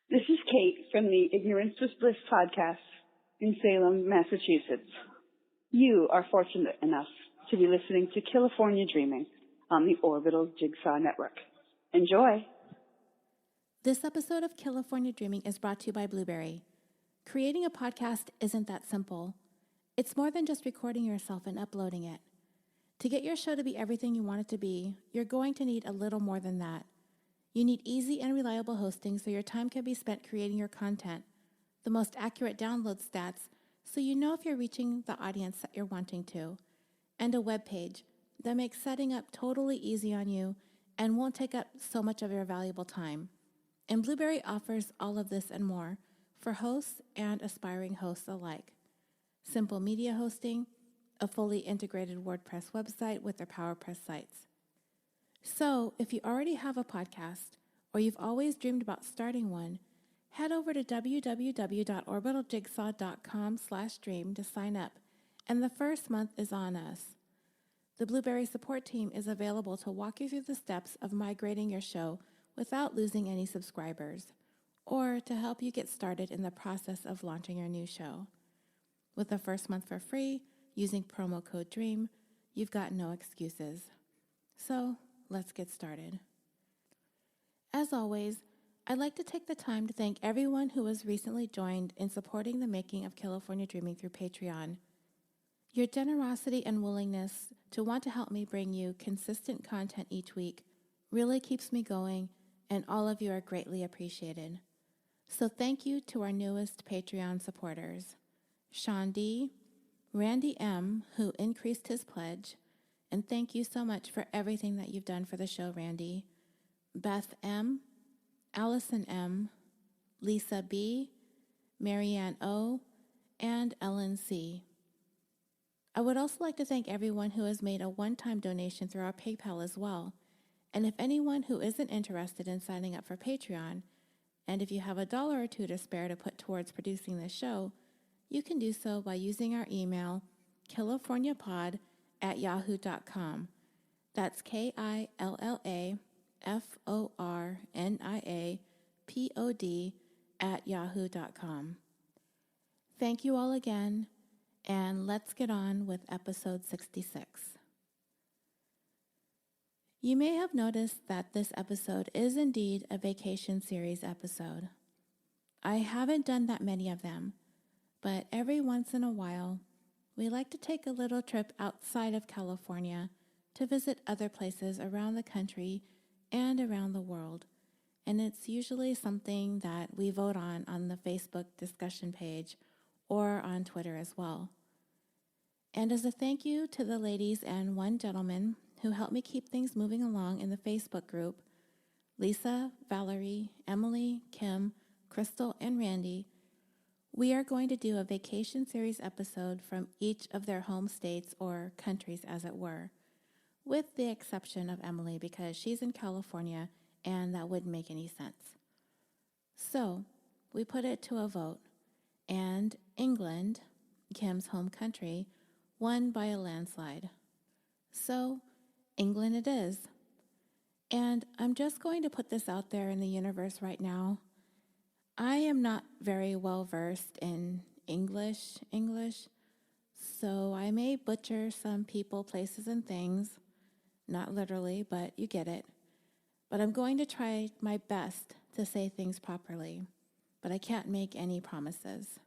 This is Kate from the Ignorance Was Bliss podcast in Salem, Massachusetts. You are fortunate enough to be listening to California Dreaming on the Orbital Jigsaw Network. Enjoy! This episode of California Dreaming is brought to you by BLUBRRY. Creating a podcast isn't that simple. It's more than just recording yourself and uploading it. To get your show to be everything you want it to be, you're going to need a little more than that. You need easy and reliable hosting so your time can be spent creating your content, the most accurate download stats so you know if you're reaching the audience that you're wanting to, and a web page that makes setting up totally easy on you and won't take up so much of your valuable time. And BLUBRRRY offers all of this and more for hosts and aspiring hosts alike. Simple media hosting, a fully integrated WordPress website with their PowerPress sites. So, if you already have a podcast, or you've always dreamed about starting one, head over to www.orbitaljigsaw.com/dream to sign up, and the first month is on us. The BLUBRRRY support team is available to walk you through the steps of migrating your show without losing any subscribers, or to help you get started in the process of launching your new show. With the first month for free, using promo code DREAM, you've got no excuses. So, let's get started. As always, I'd like to take the time to thank everyone who has recently joined in supporting the making of California Dreaming through Patreon. Your generosity and willingness to want to help me bring you consistent content each week really keeps me going, and all of you are greatly appreciated. So thank you to our newest Patreon supporters, Sean D., Randy M., who increased his pledge, and thank you so much for everything that you've done for the show, Randy. Beth M., Allison M., Lisa B., Marianne O., and Ellen C. I would also like to thank everyone who has made a one-time donation through our PayPal as well. And if anyone who isn't interested in signing up for Patreon, and if you have $1 or $2 to spare to put towards producing this show, you can do so by using our email, californiapod@yahoo.com. That's KILLAFORNIAPOD@yahoo.com. Thank you all again, and let's get on with episode 66. You may have noticed that this episode is indeed a vacation series episode. I haven't done that many of them, but every once in a while, we like to take a little trip outside of California to visit other places around the country and around the world, and it's usually something that we vote on the Facebook discussion page or on Twitter as well. And as a thank you to the ladies and one gentleman who helped me keep things moving along in the Facebook group, Lisa, Valerie, Emily, Kim, Crystal, and Randy, we are going to do a vacation series episode from each of their home states or countries, as it were, with the exception of Emily because she's in California and that wouldn't make any sense. So we put it to a vote, and England, Kim's home country, won by a landslide. So England it is. And I'm just going to put this out there in the universe right now. I am not very well versed in English, so I may butcher some people, places, and things. Not literally, but you get it. But I'm going to try my best to say things properly, but I can't make any promises.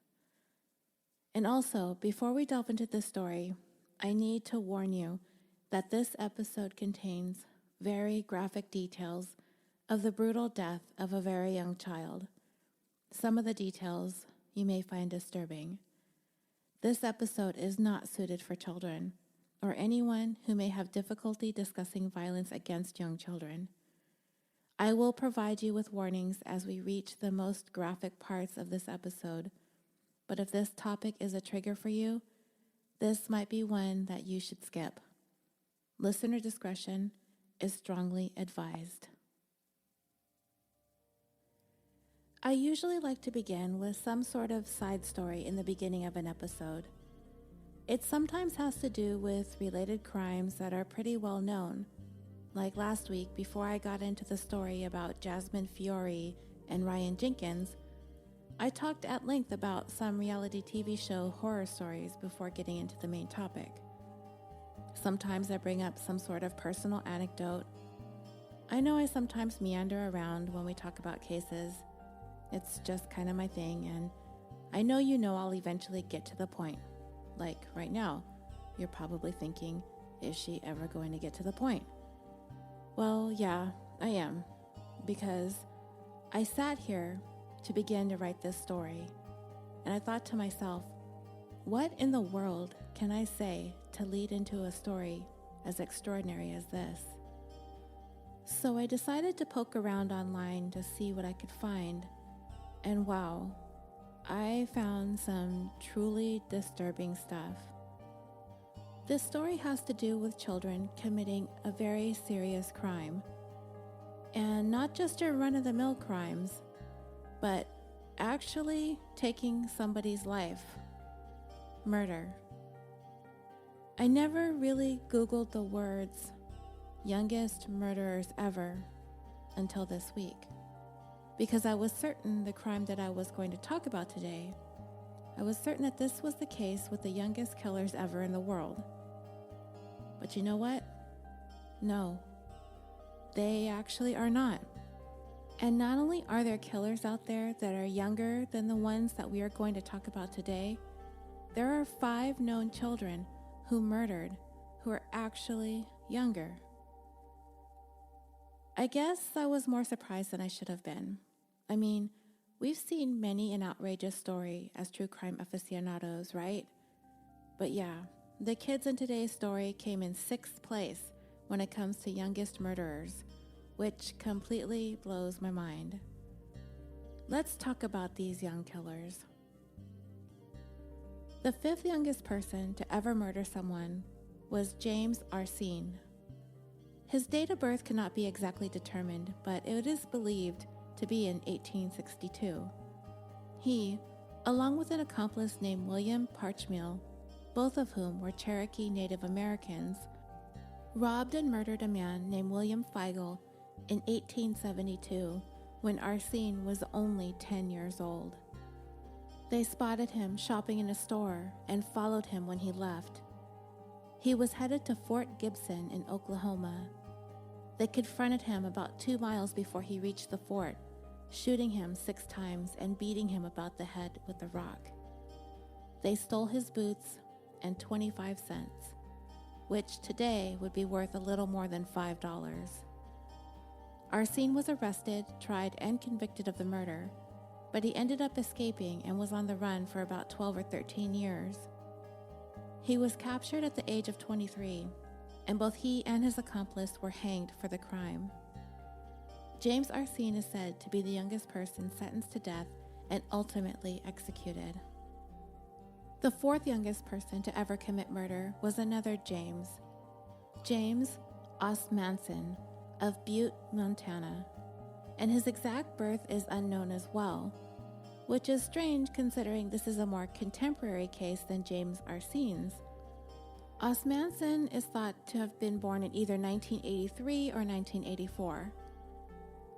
And also, before we delve into this story, I need to warn you that this episode contains very graphic details of the brutal death of a very young child. Some of the details you may find disturbing. This episode is not suited for children or anyone who may have difficulty discussing violence against young children. I will provide you with warnings as we reach the most graphic parts of this episode, but if this topic is a trigger for you, this might be one that you should skip. Listener discretion is strongly advised. I usually like to begin with some sort of side story in the beginning of an episode. It sometimes has to do with related crimes that are pretty well known, like last week before I got into the story about Jasmine Fiore and Ryan Jenkins, I talked at length about some reality TV show horror stories before getting into the main topic. Sometimes I bring up some sort of personal anecdote. I know I sometimes meander around when we talk about cases. It's just kind of my thing, and I know I'll eventually get to the point. Like right now, you're probably thinking, is she ever going to get to the point? Well, yeah, I am, because I sat here to begin to write this story, and I thought to myself, what in the world can I say to lead into a story as extraordinary as this? So I decided to poke around online to see what I could find, and wow, I found some truly disturbing stuff. This story has to do with children committing a very serious crime, and not just your run-of-the-mill crimes, but actually taking somebody's life. Murder. I never really Googled the words youngest murderers ever until this week, because I was certain the crime that I was going to talk about today, I was certain that this was the case with the youngest killers ever in the world. But you know what? No, they actually are not. And not only are there killers out there that are younger than the ones that we are going to talk about today, there are 5 known children who murdered who are actually younger. I guess I was more surprised than I should have been. I mean, we've seen many an outrageous story as true crime aficionados, right? But yeah, the kids in today's story came in 6th place when it comes to youngest murderers, which completely blows my mind. Let's talk about these young killers. The 5th youngest person to ever murder someone was James Arsene. His date of birth cannot be exactly determined, but it is believed to be in 1862. He, along with an accomplice named William Parchmill, both of whom were Cherokee Native Americans, robbed and murdered a man named William Feigl in 1872 when Arsene was only 10 years old. They spotted him shopping in a store and followed him when he left. He was headed to Fort Gibson in Oklahoma. They confronted him about 2 miles before he reached the fort, shooting him 6 times and beating him about the head with a rock. They stole his boots and 25 cents, which today would be worth a little more than $5. Arsene was arrested, tried, and convicted of the murder, but he ended up escaping and was on the run for about 12 or 13 years. He was captured at the age of 23, and both he and his accomplice were hanged for the crime. James Arsene is said to be the youngest person sentenced to death and ultimately executed. The 4th youngest person to ever commit murder was another James Osmanson of Butte, Montana, and his exact birth is unknown as well, which is strange considering this is a more contemporary case than James Arsene's. Osmanson is thought to have been born in either 1983 or 1984.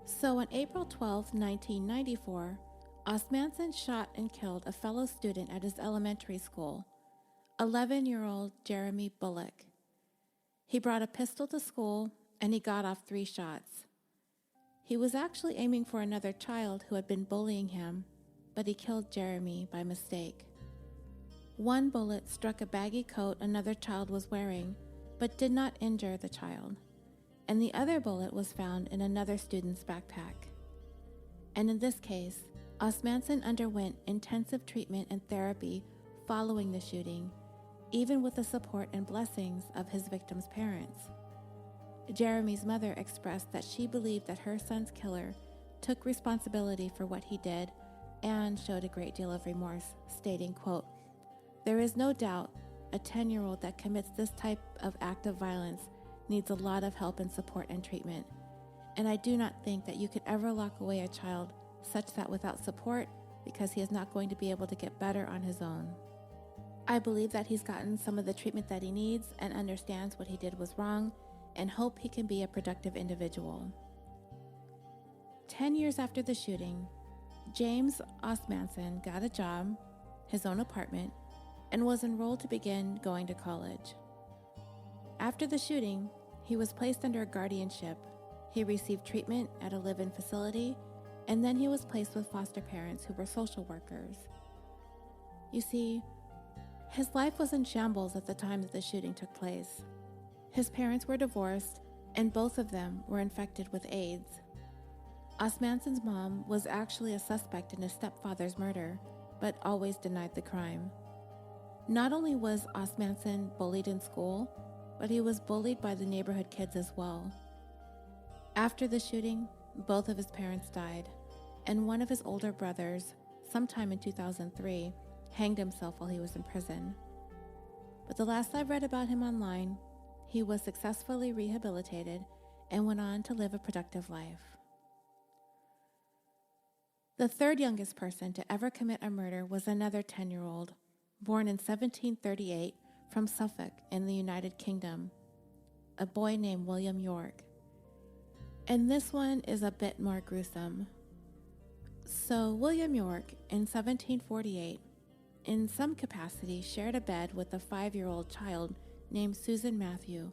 So on April 12, 1994, Osmanson shot and killed a fellow student at his elementary school, 11-year-old Jeremy Bullock. He brought a pistol to school and he got off 3 shots. He was actually aiming for another child who had been bullying him, but he killed Jeremy by mistake. 1 bullet struck a baggy coat another child was wearing, but did not injure the child, and the other bullet was found in another student's backpack. And in this case, Osmanson underwent intensive treatment and therapy following the shooting, even with the support and blessings of his victim's parents. Jeremy's mother expressed that she believed that her son's killer took responsibility for what he did and showed a great deal of remorse, stating, quote, "There is no doubt a 10-year-old that commits this type of act of violence needs a lot of help and support and treatment, and I do not think that you could ever lock away a child such that without support, because he is not going to be able to get better on his own. I believe that he's gotten some of the treatment that he needs and understands what he did was wrong, and hope he can be a productive individual." 10 years after the shooting, James Osmanson got a job, his own apartment, and was enrolled to begin going to college. After the shooting, he was placed under guardianship. He received treatment at a live-in facility, and then he was placed with foster parents who were social workers. You see, his life was in shambles at the time that the shooting took place. His parents were divorced, and both of them were infected with AIDS. Osmanson's mom was actually a suspect in his stepfather's murder, but always denied the crime. Not only was Osmanson bullied in school, but he was bullied by the neighborhood kids as well. After the shooting, both of his parents died, and one of his older brothers, sometime in 2003, hanged himself while he was in prison. But the last I read about him online, he was successfully rehabilitated and went on to live a productive life. The third youngest person to ever commit a murder was another 10-year-old, born in 1738 from Suffolk in the United Kingdom, a boy named William York. And this one is a bit more gruesome. So William York, in 1748, in some capacity shared a bed with a 5-year-old child named Susan Matthew,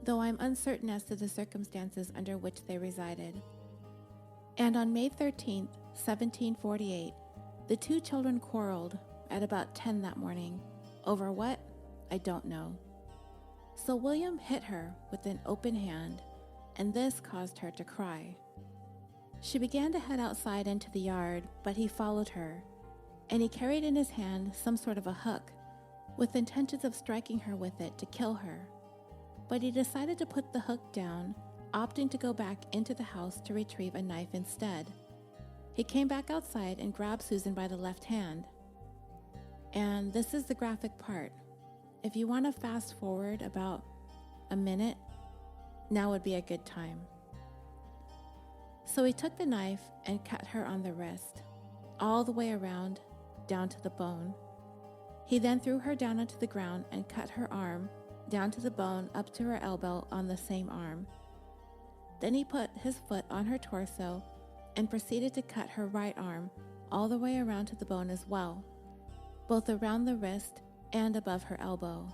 though I'm uncertain as to the circumstances under which they resided. And on May 13th, 1748, the two children quarreled at about 10 that morning. Over what? I don't know. So William hit her with an open hand, and this caused her to cry. She began to head outside into the yard, but he followed her, and he carried in his hand some sort of a hook, with intentions of striking her with it to kill her. But he decided to put the hook down, opting to go back into the house to retrieve a knife instead. He came back outside and grabbed Susan by the left hand. And this is the graphic part. If you want to fast forward about a minute, now would be a good time. So he took the knife and cut her on the wrist, all the way around, down to the bone. He then threw her down onto the ground and cut her arm, down to the bone up to her elbow on the same arm. Then he put his foot on her torso and proceeded to cut her right arm all the way around to the bone as well, both around the wrist and above her elbow.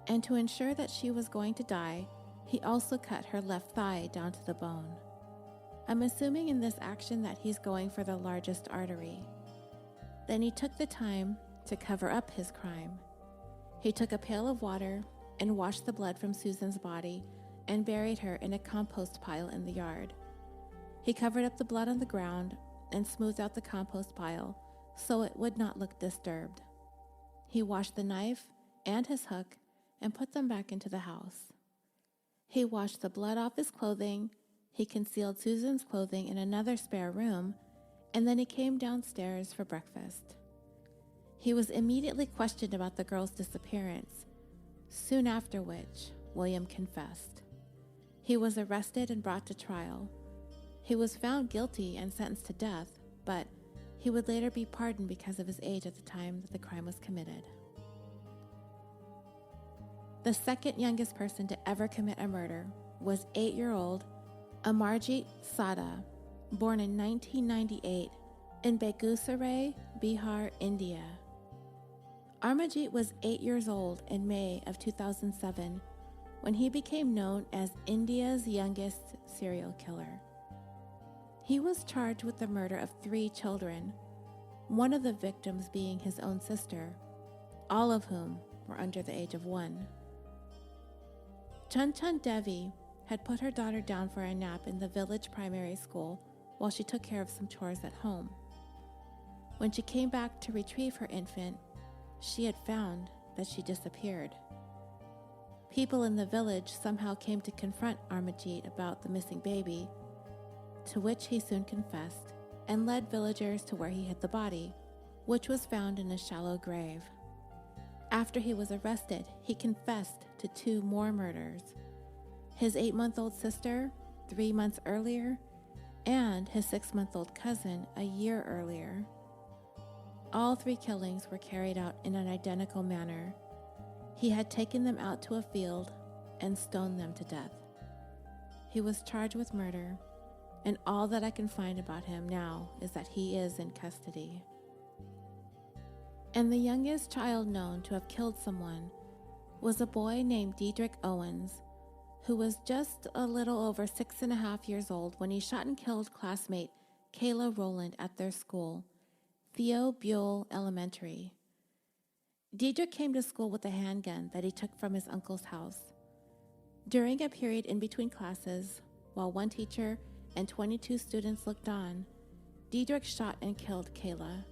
And to ensure that she was going to die, he also cut her left thigh down to the bone. I'm assuming in this action that he's going for the largest artery. Then he took the time to cover up his crime. He took a pail of water and washed the blood from Susan's body and buried her in a compost pile in the yard. He covered up the blood on the ground and smoothed out the compost pile so it would not look disturbed. He washed the knife and his hook and put them back into the house. He washed the blood off his clothing, he concealed Susan's clothing in another spare room, and then he came downstairs for breakfast. He was immediately questioned about the girl's disappearance, soon after which William confessed. He was arrested and brought to trial. He was found guilty and sentenced to death, but he would later be pardoned because of his age at the time that the crime was committed. The second youngest person to ever commit a murder was 8-year-old Amarjit Sada, born in 1998 in Begusarai, Bihar, India. Amarjit was 8 years old in May of 2007 when he became known as India's youngest serial killer. He was charged with the murder of 3 children, one of the victims being his own sister, all of whom were under the age of 1. Chun Devi had put her daughter down for a nap in the village primary school while she took care of some chores at home. When she came back to retrieve her infant, she had found that she disappeared. People in the village somehow came to confront Amarjit about the missing baby, to which he soon confessed and led villagers to where he hid the body, which was found in a shallow grave. After he was arrested, he confessed to 2 more murders: his 8-month-old sister 3 months earlier, and his 6-month-old cousin a year earlier. All 3 killings were carried out in an identical manner. He had taken them out to a field and stoned them to death. He was charged with murder and all that I can find about him now is that he is in custody. And the youngest child known to have killed someone was a boy named Diedrich Owens, who was just a little over 6.5 years old when he shot and killed classmate Kayla Rowland at their school, Theo Buell Elementary. Diedrich came to school with a handgun that he took from his uncle's house. During a period in between classes, while one teacher and 22 students looked on, Diedrich shot and killed Kayla.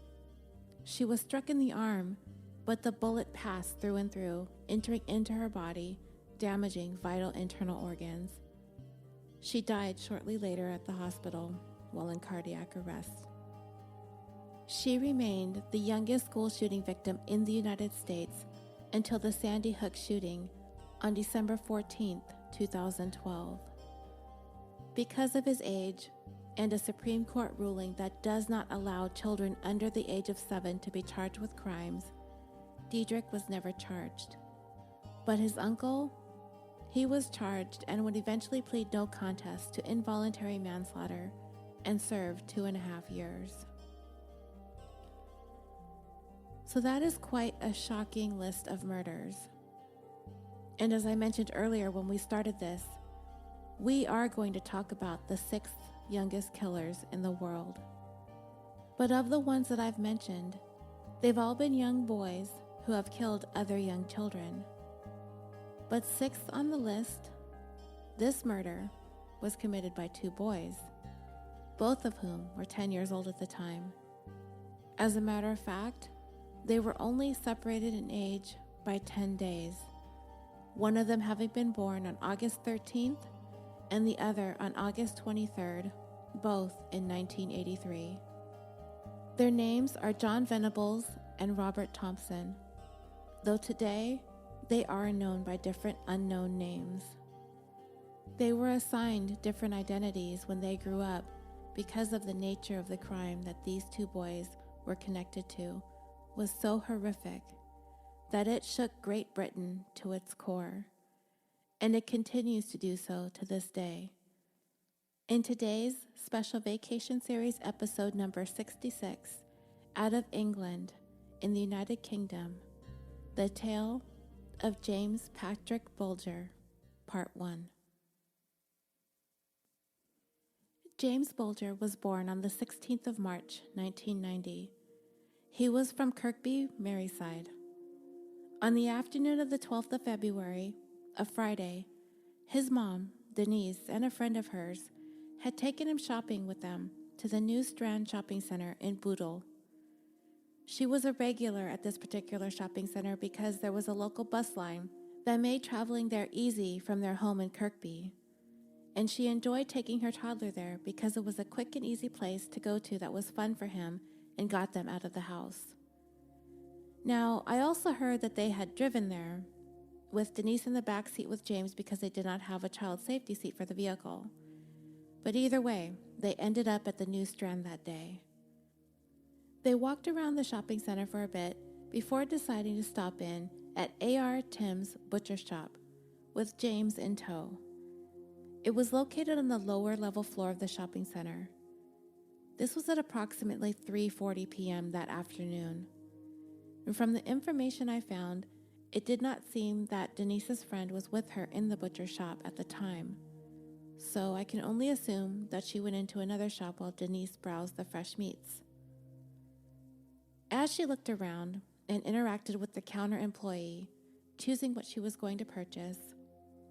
She was struck in the arm, but the bullet passed through and through, entering into her body, damaging vital internal organs. She died shortly later at the hospital while in cardiac arrest. She remained the youngest school shooting victim in the United States until the Sandy Hook shooting on December 14, 2012. Because of his age and a Supreme Court ruling that does not allow children under the age of 7 to be charged with crimes, Diedrich was never charged. But his uncle, he was charged and would eventually plead no contest to involuntary manslaughter and served 2.5 years. So that is quite a shocking list of murders. And as I mentioned earlier when we started this, we are going to talk about the 6th youngest killers in the world. But of the ones that I've mentioned, they've all been young boys who have killed other young children. But 6th on the list, this murder was committed by 2 boys, both of whom were 10 years old at the time. As a matter of fact, they were only separated in age by 10 days, one of them having been born on August 13th and the other on August 23rd, both in 1983. Their names are John Venables and Robert Thompson, though today they are known by different unknown names. They were assigned different identities when they grew up because of the nature of the crime that these 2 boys were connected to was so horrific that it shook Great Britain to its core, and it continues to do so to this day. In today's special vacation series episode number 66, Out of England in the United Kingdom, the tale of James Patrick Bulger, Part 1. James Bulger was born on the 16th of March, 1990. He was from Kirkby, Merseyside. On the afternoon of the 12th of February, a Friday, his mom, Denise, and a friend of hers had taken him shopping with them to the New Strand Shopping Center in Bootle. She was a regular at this particular shopping center because there was a local bus line that made traveling there easy from their home in Kirkby, and she enjoyed taking her toddler there because it was a quick and easy place to go to that was fun for him and got them out of the house. Now, I also heard that they had driven there, with Denise in the back seat with James because they did not have a child safety seat for the vehicle. But either way, they ended up at the New Strand that day. They walked around the shopping center for a bit before deciding to stop in at A.R. Tim's butcher shop, with James in tow. It was located on the lower level floor of the shopping center. This was at approximately 3:40 p.m. that afternoon. And from the information I found, it did not seem that Denise's friend was with her in the butcher shop at the time. So I can only assume that she went into another shop while Denise browsed the fresh meats. As she looked around and interacted with the counter employee, choosing what she was going to purchase,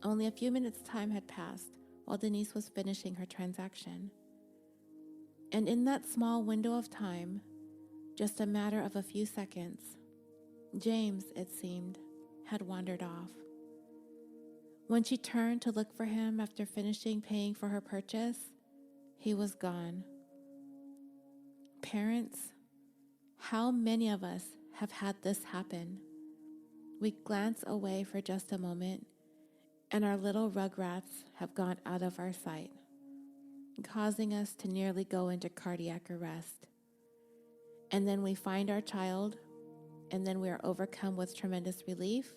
only a few minutes' time had passed while Denise was finishing her transaction. And in that small window of time, just a matter of a few seconds, James, it seemed, had wandered off. When she turned to look for him after finishing paying for her purchase, he was gone. Parents, how many of us have had this happen? We glance away for just a moment, and our little rugrats have gone out of our sight, causing us to nearly go into cardiac arrest. And then we find our child, and then we are overcome with tremendous relief,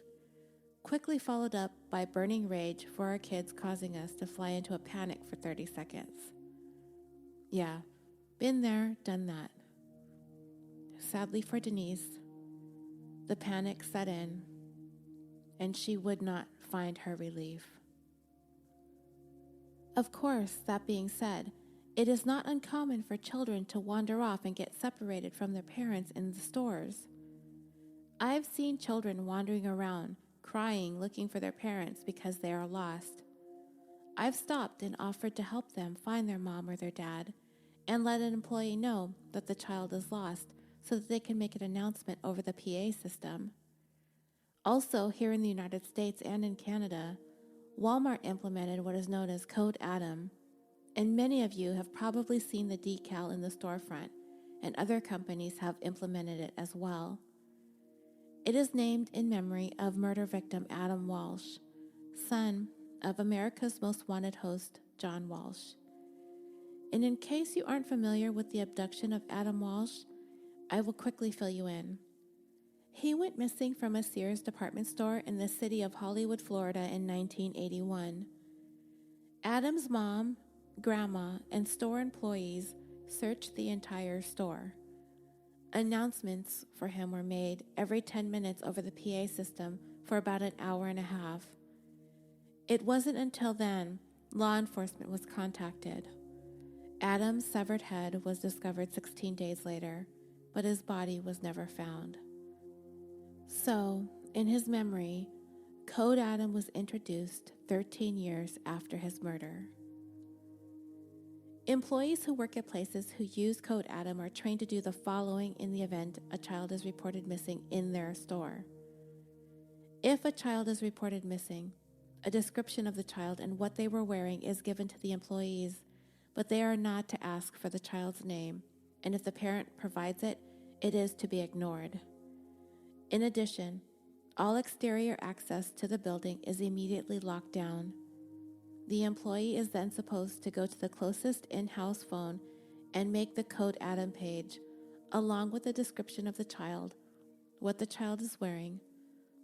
quickly followed up by burning rage for our kids, causing us to fly into a panic for 30 seconds. Yeah, been there, done that. Sadly for Denise, the panic set in, and she would not find her relief. Of course, that being said, it is not uncommon for children to wander off and get separated from their parents in the stores. I've seen children wandering around, crying, looking for their parents because they are lost. I've stopped and offered to help them find their mom or their dad, and let an employee know that the child is lost so that they can make an announcement over the PA system. Also, here in the United States and in Canada, Walmart implemented what is known as Code Adam, and many of you have probably seen the decal in the storefront, and other companies have implemented it as well. It is named in memory of murder victim Adam Walsh, son of America's Most Wanted host, John Walsh. And in case you aren't familiar with the abduction of Adam Walsh, I will quickly fill you in. He went missing from a Sears department store in the city of Hollywood, Florida in 1981. Adam's mom, grandma, and store employees searched the entire store. Announcements for him were made every 10 minutes over the PA system for about an hour and a half. It wasn't until then law enforcement was contacted. Adam's severed head was discovered 16 days later, but his body was never found. So, in his memory, Code Adam was introduced 13 years after his murder. Employees who work at places who use Code Adam are trained to do the following in the event a child is reported missing in their store. If a child is reported missing, a description of the child and what they were wearing is given to the employees, but they are not to ask for the child's name, and if the parent provides it, it is to be ignored. In addition, all exterior access to the building is immediately locked down. The employee is then supposed to go to the closest in-house phone and make the Code Adam page, along with a description of the child, what the child is wearing,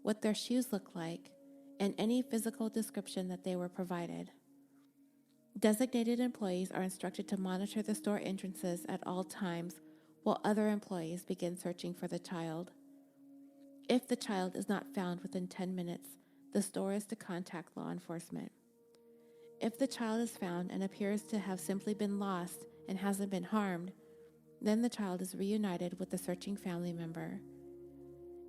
what their shoes look like, and any physical description that they were provided. Designated employees are instructed to monitor the store entrances at all times while other employees begin searching for the child. If the child is not found within 10 minutes, the store is to contact law enforcement. If the child is found and appears to have simply been lost and hasn't been harmed, then the child is reunited with the searching family member.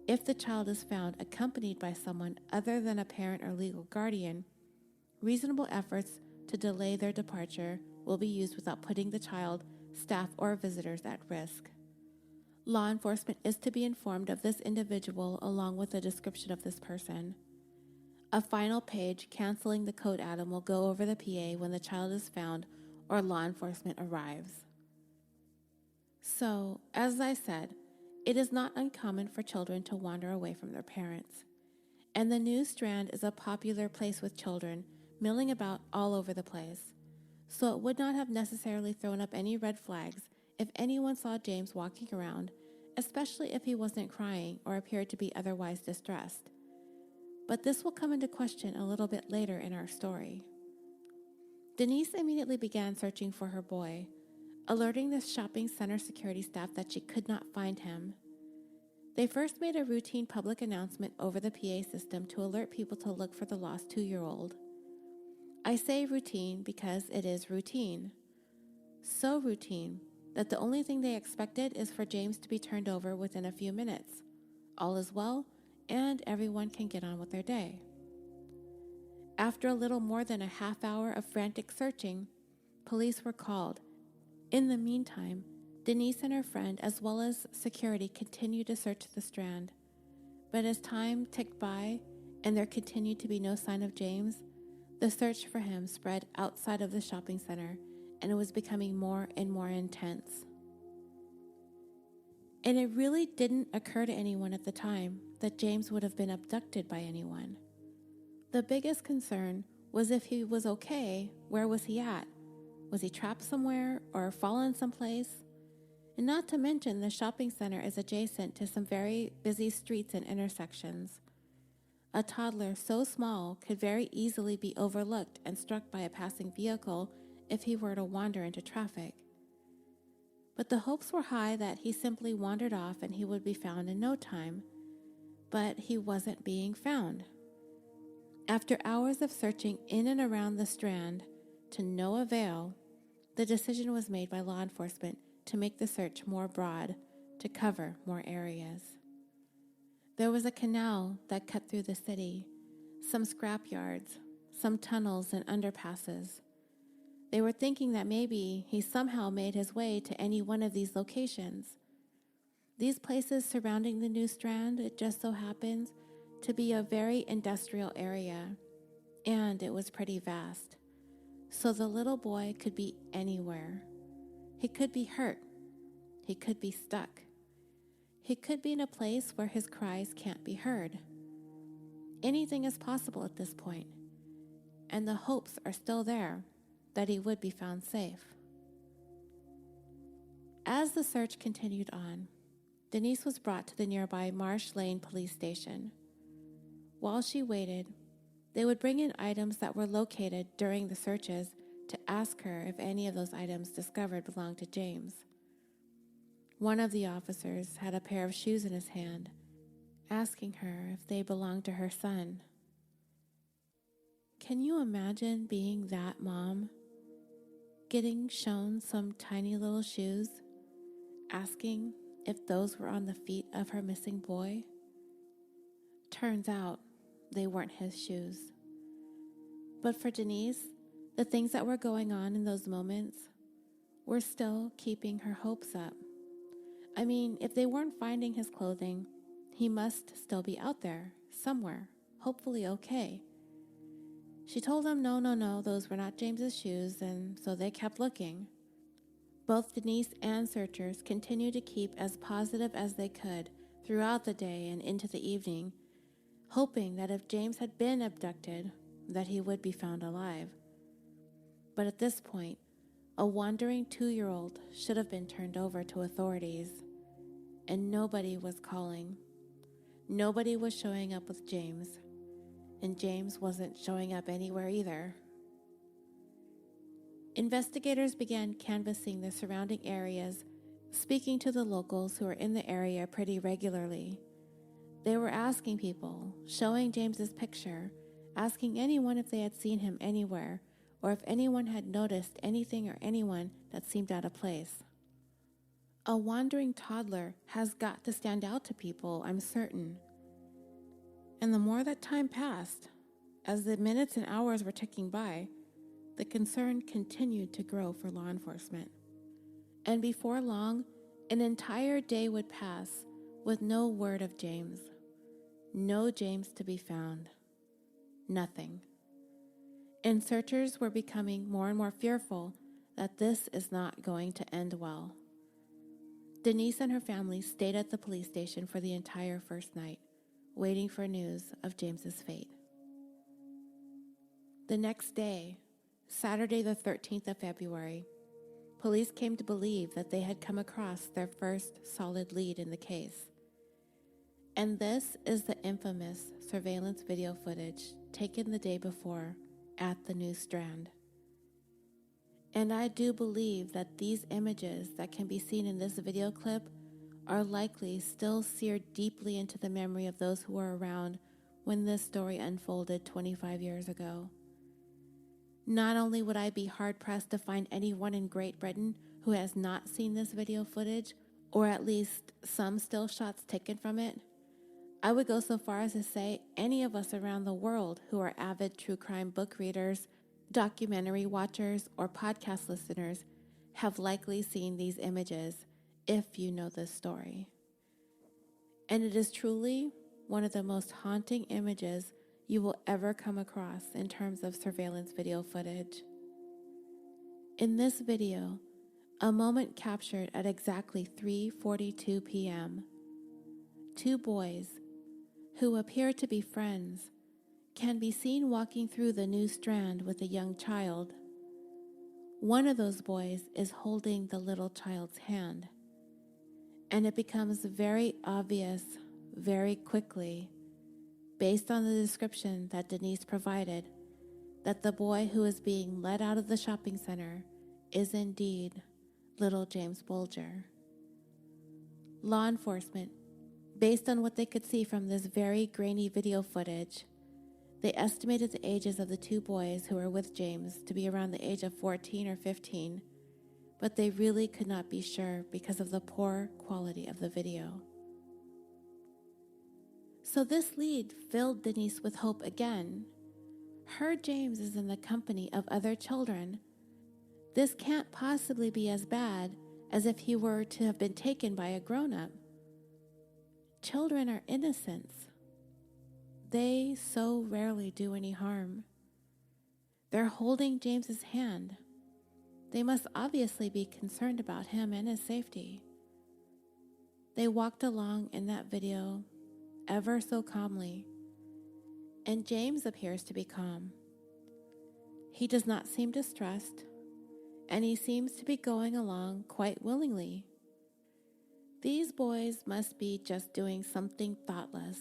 If the child is found accompanied by someone other than a parent or legal guardian, reasonable efforts to delay their departure will be used without putting the child, staff, or visitors at risk. Law enforcement is to be informed of this individual along with a description of this person. A final page canceling the Code Adam will go over the PA when the child is found or law enforcement arrives. So, as I said, it is not uncommon for children to wander away from their parents. And the News Strand is a popular place with children milling about all over the place. So it would not have necessarily thrown up any red flags if anyone saw James walking around, especially if he wasn't crying or appeared to be otherwise distressed. But this will come into question a little bit later in our story. Denise immediately began searching for her boy, alerting the shopping center security staff that she could not find him. They first made a routine public announcement over the PA system to alert people to look for the lost 2-year-old. I say routine because it is routine. So routine that the only thing they expected is for James to be turned over within a few minutes. All is well, and everyone can get on with their day. After a little more than a half hour of frantic searching, police were called. In the meantime, Denise and her friend, as well as security, continued to search the Strand. But as time ticked by and there continued to be no sign of James, the search for him spread outside of the shopping center, and it was becoming more and more intense. And it really didn't occur to anyone at the time that James would have been abducted by anyone. The biggest concern was if he was okay, where was he at? Was he trapped somewhere or fallen someplace? And not to mention the shopping center is adjacent to some very busy streets and intersections. A toddler so small could very easily be overlooked and struck by a passing vehicle if he were to wander into traffic. but the hopes were high that he simply wandered off and he would be found in no time. But he wasn't being found. After hours of searching in and around the Strand to no avail, the decision was made by law enforcement to make the search more broad, to cover more areas. There was a canal that cut through the city, some scrapyards, some tunnels and underpasses. They were thinking that maybe he somehow made his way to any one of these locations. These places surrounding the new Strand, it just so happens to be a very industrial area, and it was pretty vast. So the little boy could be anywhere. He could be hurt. He could be stuck. He could be in a place where his cries can't be heard. Anything is possible at this point, and the hopes are still there that he would be found safe. As the search continued on, Denise was brought to the nearby Marsh Lane police station. While she waited, they would bring in items that were located during the searches to ask her if any of those items discovered belonged to James. One of the officers had a pair of shoes in his hand, asking her if they belonged to her son. Can you imagine being that mom, getting shown some tiny little shoes, asking if those were on the feet of her missing boy? Turns out they weren't his shoes. But for Denise, the things that were going on in those moments were still keeping her hopes up. I mean, if they weren't finding his clothing, he must still be out there, somewhere, hopefully okay. She told him no, those were not James's shoes, and so they kept looking. Both Denise and searchers continued to keep as positive as they could throughout the day and into the evening, hoping that if James had been abducted, that he would be found alive. But at this point, a wandering 2-year-old should have been turned over to authorities, and nobody was calling. Nobody was showing up with James, and James wasn't showing up anywhere either. Investigators began canvassing the surrounding areas, speaking to the locals who were in the area pretty regularly. They were asking people, showing James's picture, asking anyone if they had seen him anywhere, or if anyone had noticed anything or anyone that seemed out of place. A wandering toddler has got to stand out to people, I'm certain. And the more that time passed, as the minutes and hours were ticking by, the concern continued to grow for law enforcement. And before long, an entire day would pass with no word of James. No James to be found. Nothing. And searchers were becoming more and more fearful that this is not going to end well. Denise and her family stayed at the police station for the entire first night, waiting for news of James's fate. The next day, Saturday the 13th of February, police came to believe that they had come across their first solid lead in the case. And this is the infamous surveillance video footage taken the day before at the New Strand. And I do believe that these images that can be seen in this video clip are likely still seared deeply into the memory of those who were around when this story unfolded 25 years ago. Not only would I be hard-pressed to find anyone in Great Britain who has not seen this video footage, or at least some still shots taken from it, I would go so far as to say any of us around the world who are avid true crime book readers, documentary watchers, or podcast listeners have likely seen these images if you know this story. And it is truly one of the most haunting images you will ever come across in terms of surveillance video footage. In this video, a moment captured at exactly 3:42 p.m., two boys, who appear to be friends, can be seen walking through the New Strand with a young child. One of those boys is holding the little child's hand, and it becomes very obvious very quickly, based on the description that Denise provided, that the boy who is being led out of the shopping center is indeed little James Bulger. Law enforcement, based on what they could see from this very grainy video footage, they estimated the ages of the two boys who were with James to be around the age of 14 or 15, but they really could not be sure because of the poor quality of the video. So this lead filled Denise with hope again. Her James is in the company of other children. This can't possibly be as bad as if he were to have been taken by a grown-up. Children are innocents. They so rarely do any harm. They're holding James's hand. They must obviously be concerned about him and his safety. They walked along in that video ever so calmly, and James appears to be calm. He does not seem distressed, and he seems to be going along quite willingly. These boys must be just doing something thoughtless,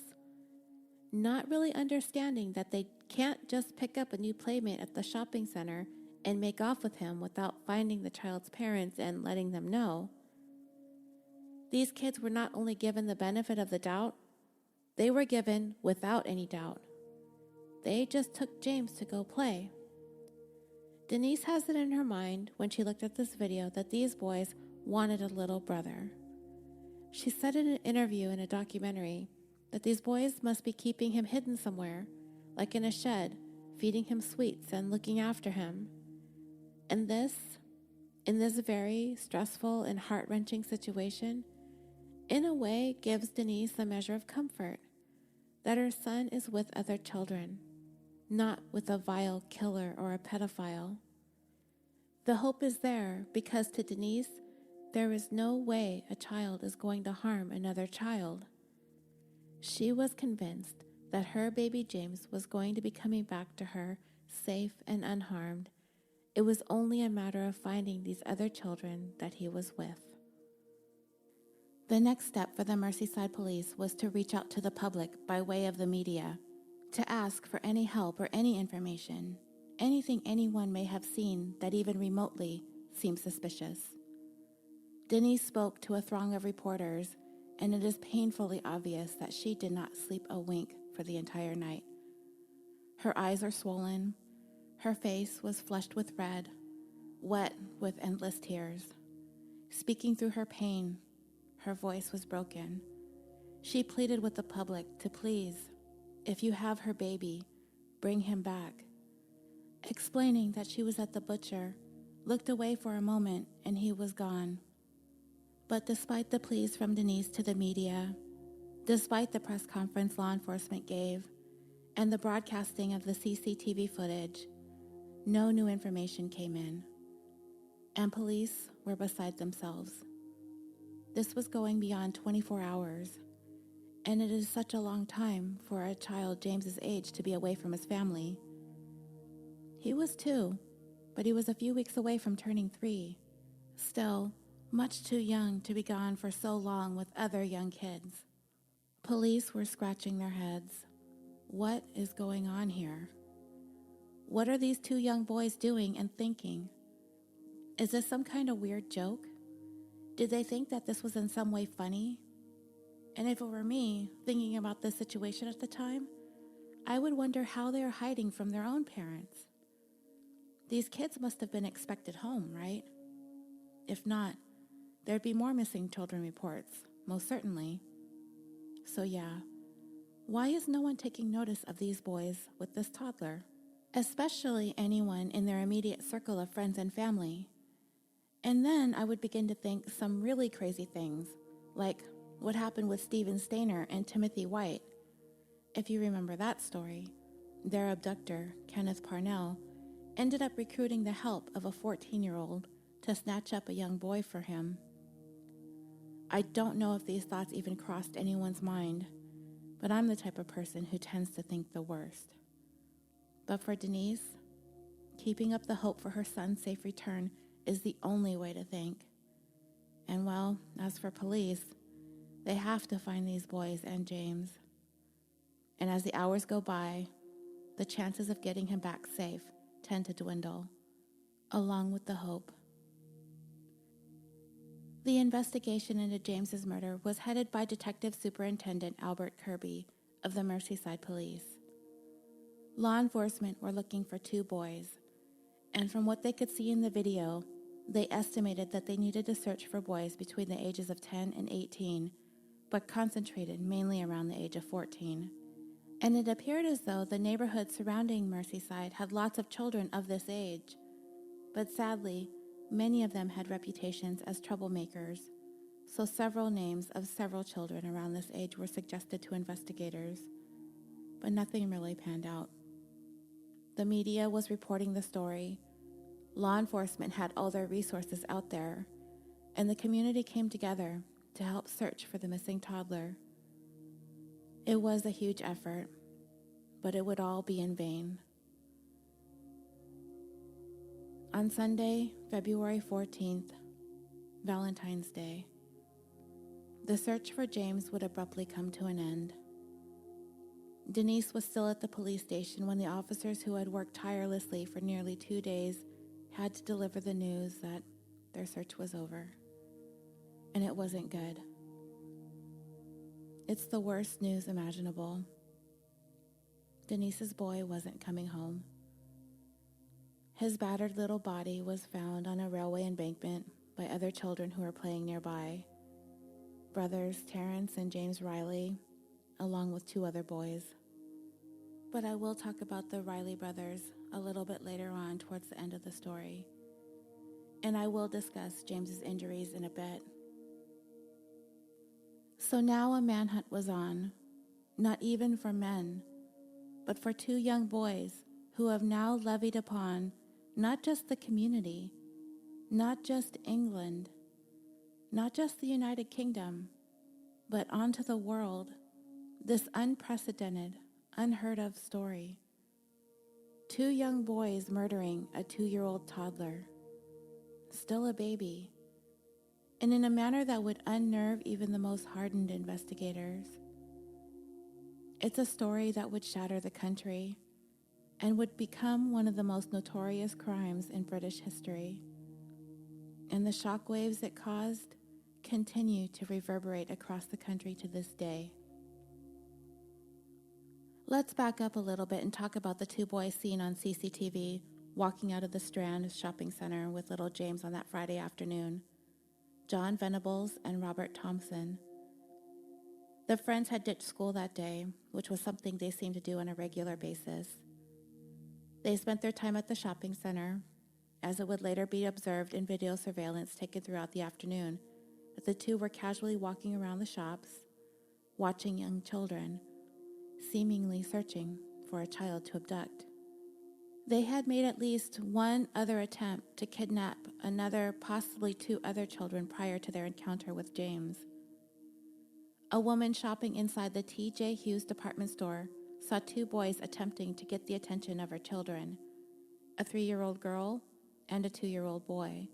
not really understanding that they can't just pick up a new playmate at the shopping center and make off with him without finding the child's parents and letting them know. These kids were not only given the benefit of the doubt, they were given without any doubt. They just took James to go play. Denise has it in her mind when she looked at this video that these boys wanted a little brother. She said in an interview in a documentary that these boys must be keeping him hidden somewhere, like in a shed, feeding him sweets and looking after him. And in this very stressful and heart-wrenching situation, in a way gives Denise a measure of comfort, that her son is with other children, not with a vile killer or a pedophile. The hope is there because to Denise, there is no way a child is going to harm another child. She was convinced that her baby James was going to be coming back to her safe and unharmed. It was only a matter of finding these other children that he was with. The next step for the Merseyside police was to reach out to the public by way of the media, to ask for any help or any information, anything anyone may have seen that even remotely seemed suspicious. Denise spoke to a throng of reporters, and it is painfully obvious that she did not sleep a wink for the entire night. Her eyes are swollen, her face was flushed with red, wet with endless tears. Speaking through her pain, her voice was broken. She pleaded with the public to please, if you have her baby, bring him back. Explaining that she was at the butcher, looked away for a moment, and he was gone. But despite the pleas from Denise to the media, despite the press conference law enforcement gave, and the broadcasting of the CCTV footage, no new information came in, and police were beside themselves. This was going beyond 24 hours, and it is such a long time for a child James's age to be away from his family. He was 2, but he was a few weeks away from turning 3. Still, much too young to be gone for so long with other young kids. Police were scratching their heads. What is going on here? What are these 2 young boys doing and thinking? Is this some kind of weird joke? Did they think that this was in some way funny? And if it were me, thinking about this situation at the time, I would wonder how they are hiding from their own parents. These kids must have been expected home, right? If not, there'd be more missing children reports, most certainly. So yeah, why is no one taking notice of these boys with this toddler? Especially anyone in their immediate circle of friends and family. And then I would begin to think some really crazy things, like what happened with Stephen Stainer and Timothy White. If you remember that story, their abductor, Kenneth Parnell, ended up recruiting the help of a 14-year-old to snatch up a young boy for him. I don't know if these thoughts even crossed anyone's mind, but I'm the type of person who tends to think the worst. But for Denise, keeping up the hope for her son's safe return is the only way to think. And well, as for police, they have to find these boys and James. And as the hours go by, the chances of getting him back safe tend to dwindle, along with the hope. The investigation into James's murder was headed by Detective Superintendent Albert Kirby of the Merseyside Police. Law enforcement were looking for 2 boys, and from what they could see in the video, they estimated that they needed to search for boys between the ages of 10 and 18, but concentrated mainly around the age of 14. And it appeared as though the neighborhood surrounding Merseyside had lots of children of this age, but sadly, many of them had reputations as troublemakers, so several names of several children around this age were suggested to investigators, but nothing really panned out. The media was reporting the story, law enforcement had all their resources out there, and the community came together to help search for the missing toddler. It was a huge effort, but it would all be in vain. On Sunday, February 14th, Valentine's Day, the search for James would abruptly come to an end. Denise was still at the police station when the officers who had worked tirelessly for nearly 2 days had to deliver the news that their search was over. And it wasn't good. It's the worst news imaginable. Denise's boy wasn't coming home. His battered little body was found on a railway embankment by other children who were playing nearby. Brothers Terrence and James Riley, along with 2 other boys. But I will talk about the Riley brothers a little bit later on towards the end of the story. And I will discuss James's injuries in a bit. So now a manhunt was on, not even for men, but for 2 young boys who have now levied upon not just the community, not just England, not just the United Kingdom, but onto the world, this unprecedented, unheard of story. 2 young boys murdering a 2-year-old toddler, still a baby, and in a manner that would unnerve even the most hardened investigators. It's a story that would shatter the country and would become one of the most notorious crimes in British history. And the shockwaves it caused continue to reverberate across the country to this day. Let's back up a little bit and talk about the 2 boys seen on CCTV walking out of the Strand shopping center with little James on that Friday afternoon. John Venables and Robert Thompson. The friends had ditched school that day, which was something they seemed to do on a regular basis. They spent their time at the shopping center, as it would later be observed in video surveillance taken throughout the afternoon, that the 2 were casually walking around the shops, watching young children, seemingly searching for a child to abduct. They had made at least one other attempt to kidnap another, possibly 2 other children prior to their encounter with James. A woman shopping inside the T.J. Hughes department store saw 2 boys attempting to get the attention of her children, a 3-year-old girl and a 2-year-old boy.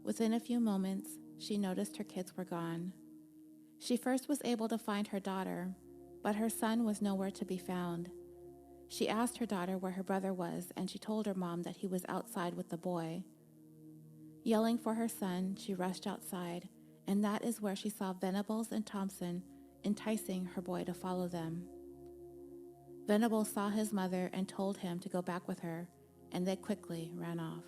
Within a few moments, she noticed her kids were gone. She first was able to find her daughter, but her son was nowhere to be found. She asked her daughter where her brother was, and she told her mom that he was outside with the boy. Yelling for her son, she rushed outside, and that is where she saw Venables and Thompson enticing her boy to follow them. Venables saw his mother and told him to go back with her, and they quickly ran off.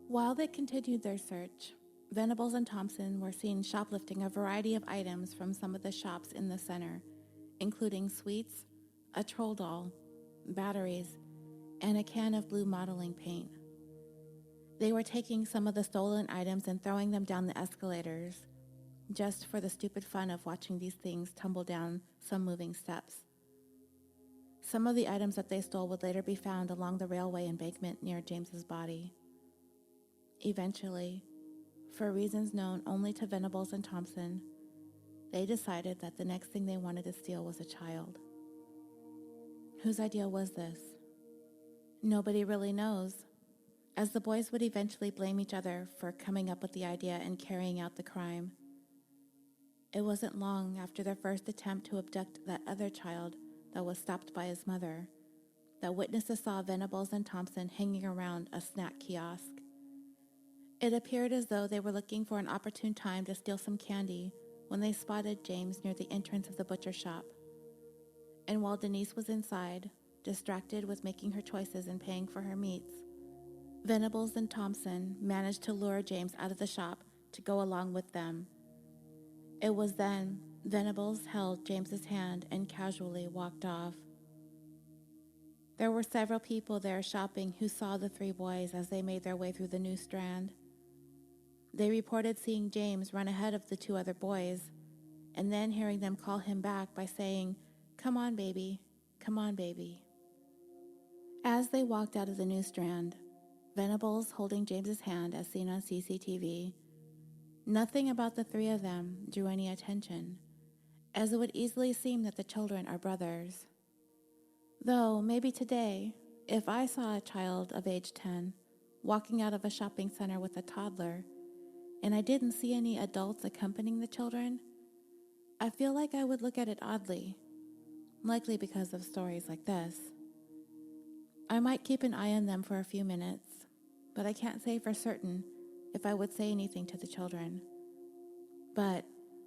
While they continued their search, Venables and Thompson were seen shoplifting a variety of items from some of the shops in the center, including sweets, a troll doll, batteries, and a can of blue modeling paint. They were taking some of the stolen items and throwing them down the escalators, just for the stupid fun of watching these things tumble down some moving steps. Some of the items that they stole would later be found along the railway embankment near James's body. Eventually, for reasons known only to Venables and Thompson, they decided that the next thing they wanted to steal was a child. Whose idea was this? Nobody really knows, as the boys would eventually blame each other for coming up with the idea and carrying out the crime. It wasn't long after their first attempt to abduct that other child that was stopped by his mother that witnesses saw Venables and Thompson hanging around a snack kiosk. It appeared as though they were looking for an opportune time to steal some candy when they spotted James near the entrance of the butcher shop. And while Denise was inside, distracted with making her choices and paying for her meats, Venables and Thompson managed to lure James out of the shop to go along with them. It was then Venables held James's hand and casually walked off. There were several people there shopping who saw the three boys as they made their way through the new Strand. They reported seeing James run ahead of the two other boys, and then hearing them call him back by saying, "Come on, baby. Come on, baby." As they walked out of the new Strand, Venables holding James's hand as seen on CCTV, nothing about the three of them drew any attention, as it would easily seem that the children are brothers. Though, maybe today, if I saw a child of age 10 walking out of a shopping center with a toddler, and I didn't see any adults accompanying the children, I feel like I would look at it oddly, likely because of stories like this. I might keep an eye on them for a few minutes, but I can't say for certain if I would say anything to the children. But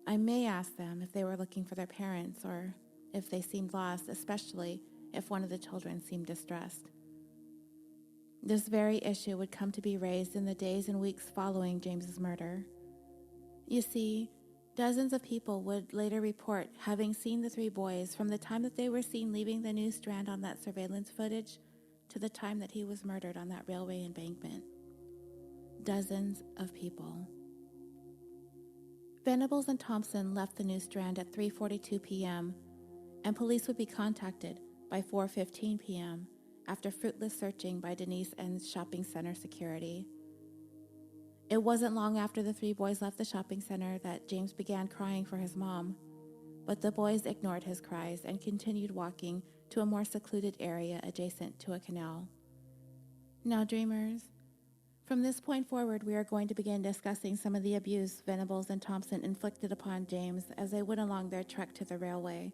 I may ask them if they were looking for their parents or if they seemed lost, especially if one of the children seemed distressed. This very issue would come to be raised in the days and weeks following James's murder. You see, dozens of people would later report having seen the three boys from the time that they were seen leaving the new Strand on that surveillance footage to the time that he was murdered on that railway embankment. Dozens of people. Venables and Thompson left the new Strand at 3:42 p.m., and police would be contacted by 4:15 p.m. after fruitless searching by Denise and shopping center security. It wasn't long after the three boys left the shopping center that James began crying for his mom, but the boys ignored his cries and continued walking to a more secluded area adjacent to a canal. Now, dreamers, from this point forward, we are going to begin discussing some of the abuse Venables and Thompson inflicted upon James as they went along their trek to the railway,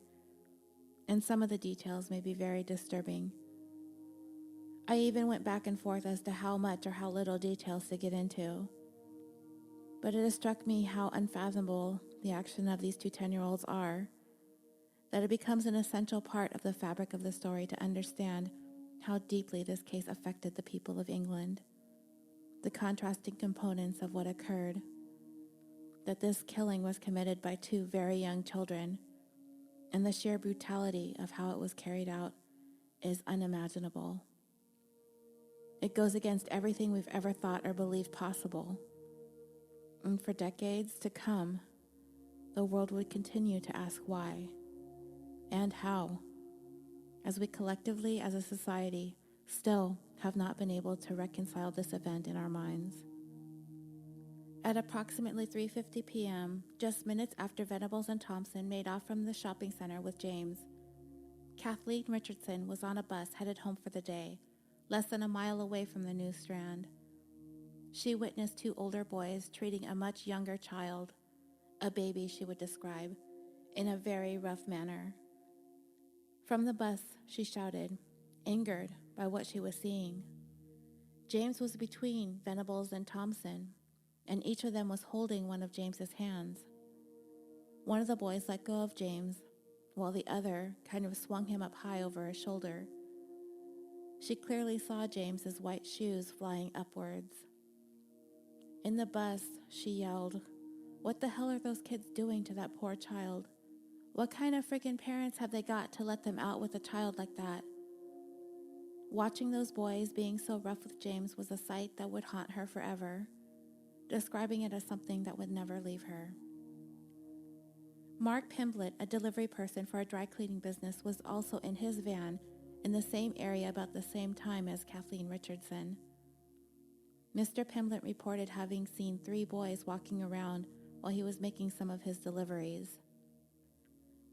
and some of the details may be very disturbing. I even went back and forth as to how much or how little details to get into. But it has struck me how unfathomable the action of these two 10-year-olds are, that it becomes an essential part of the fabric of the story to understand how deeply this case affected the people of England, the contrasting components of what occurred, that this killing was committed by two very young children, and the sheer brutality of how it was carried out is unimaginable. It goes against everything we've ever thought or believed possible. And for decades to come, the world would continue to ask why and how, as we collectively as a society still have not been able to reconcile this event in our minds. At approximately 3:50 p.m., just minutes after Venables and Thompson made off from the shopping center with James, Kathleen Richardson was on a bus headed home for the day, less than a mile away from the new Strand. She witnessed two older boys treating a much younger child, a baby she would describe, in a very rough manner. From the bus, she shouted, angered by what she was seeing. James was between Venables and Thompson, and each of them was holding one of James's hands. One of the boys let go of James, while the other kind of swung him up high over his shoulder. She clearly saw James's white shoes flying upwards. In the bus, she yelled, "What the hell are those kids doing to that poor child? What kind of friggin' parents have they got to let them out with a child like that?" Watching those boys being so rough with James was a sight that would haunt her forever, describing it as something that would never leave her. Mark Pimblett, a delivery person for a dry cleaning business, was also in his van in the same area about the same time as Kathleen Richardson. Mr. Pimblett reported having seen three boys walking around while he was making some of his deliveries.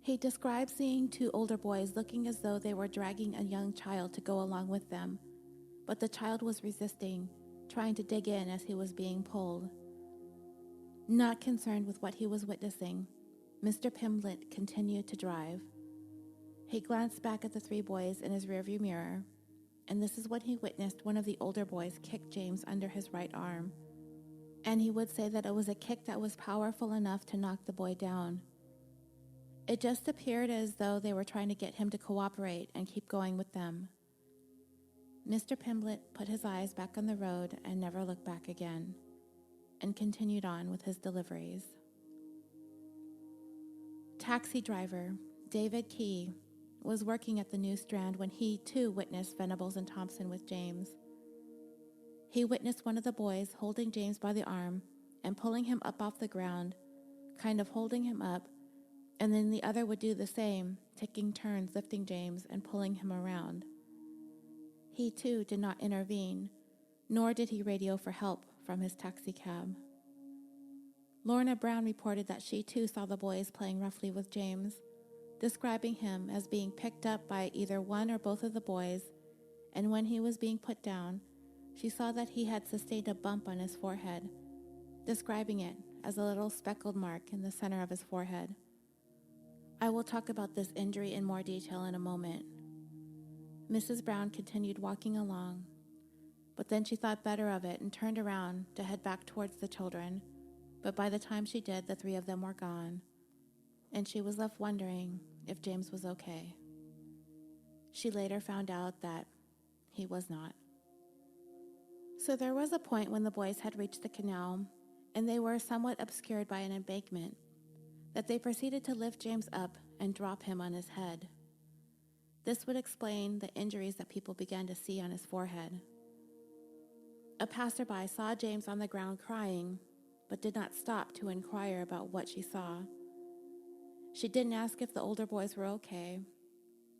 He described seeing two older boys looking as though they were dragging a young child to go along with them, but the child was resisting, trying to dig in as he was being pulled. Not concerned with what he was witnessing, Mr. Pimblett continued to drive. He glanced back at the three boys in his rearview mirror, and this is when he witnessed one of the older boys kick James under his right arm. and he would say that it was a kick that was powerful enough to knock the boy down. It just appeared as though they were trying to get him to cooperate and keep going with them. Mr. Pimblett put his eyes back on the road and never looked back again, and continued on with his deliveries. Taxi driver David Key was working at the New Strand when he too witnessed Venables and Thompson with James. He witnessed one of the boys holding James by the arm and pulling him up off the ground, kind of holding him up, and then the other would do the same, taking turns lifting James and pulling him around. He too did not intervene, nor did he radio for help from his taxi cab. Lorna Brown reported that she too saw the boys playing roughly with James, describing him as being picked up by either one or both of the boys, and when he was being put down, she saw that he had sustained a bump on his forehead, describing it as a little speckled mark in the center of his forehead. I will talk about this injury in more detail in a moment. Mrs. Brown continued walking along, but then she thought better of it and turned around to head back towards the children, but by the time she did, the three of them were gone, and she was left wondering if James was okay. She later found out that he was not. So there was a point when the boys had reached the canal, and they were somewhat obscured by an embankment, that they proceeded to lift James up and drop him on his head. This would explain the injuries that people began to see on his forehead. A passerby saw James on the ground crying, but did not stop to inquire about what she saw. She didn't ask if the older boys were okay,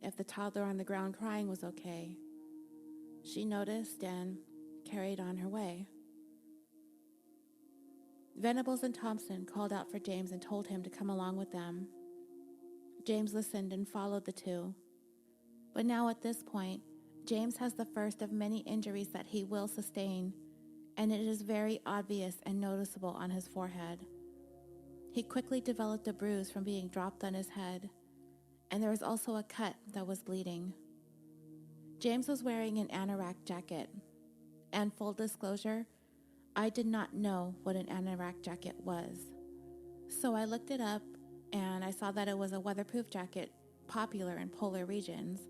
if the toddler on the ground crying was okay. She noticed and carried on her way. Venables and Thompson called out for James and told him to come along with them. James listened and followed the two. But now at this point, James has the first of many injuries that he will sustain, and it is very obvious and noticeable on his forehead. He quickly developed a bruise from being dropped on his head, and there was also a cut that was bleeding. James was wearing an anorak jacket, and full disclosure, I did not know what an anorak jacket was. So I looked it up, and I saw that it was a weatherproof jacket popular in polar regions,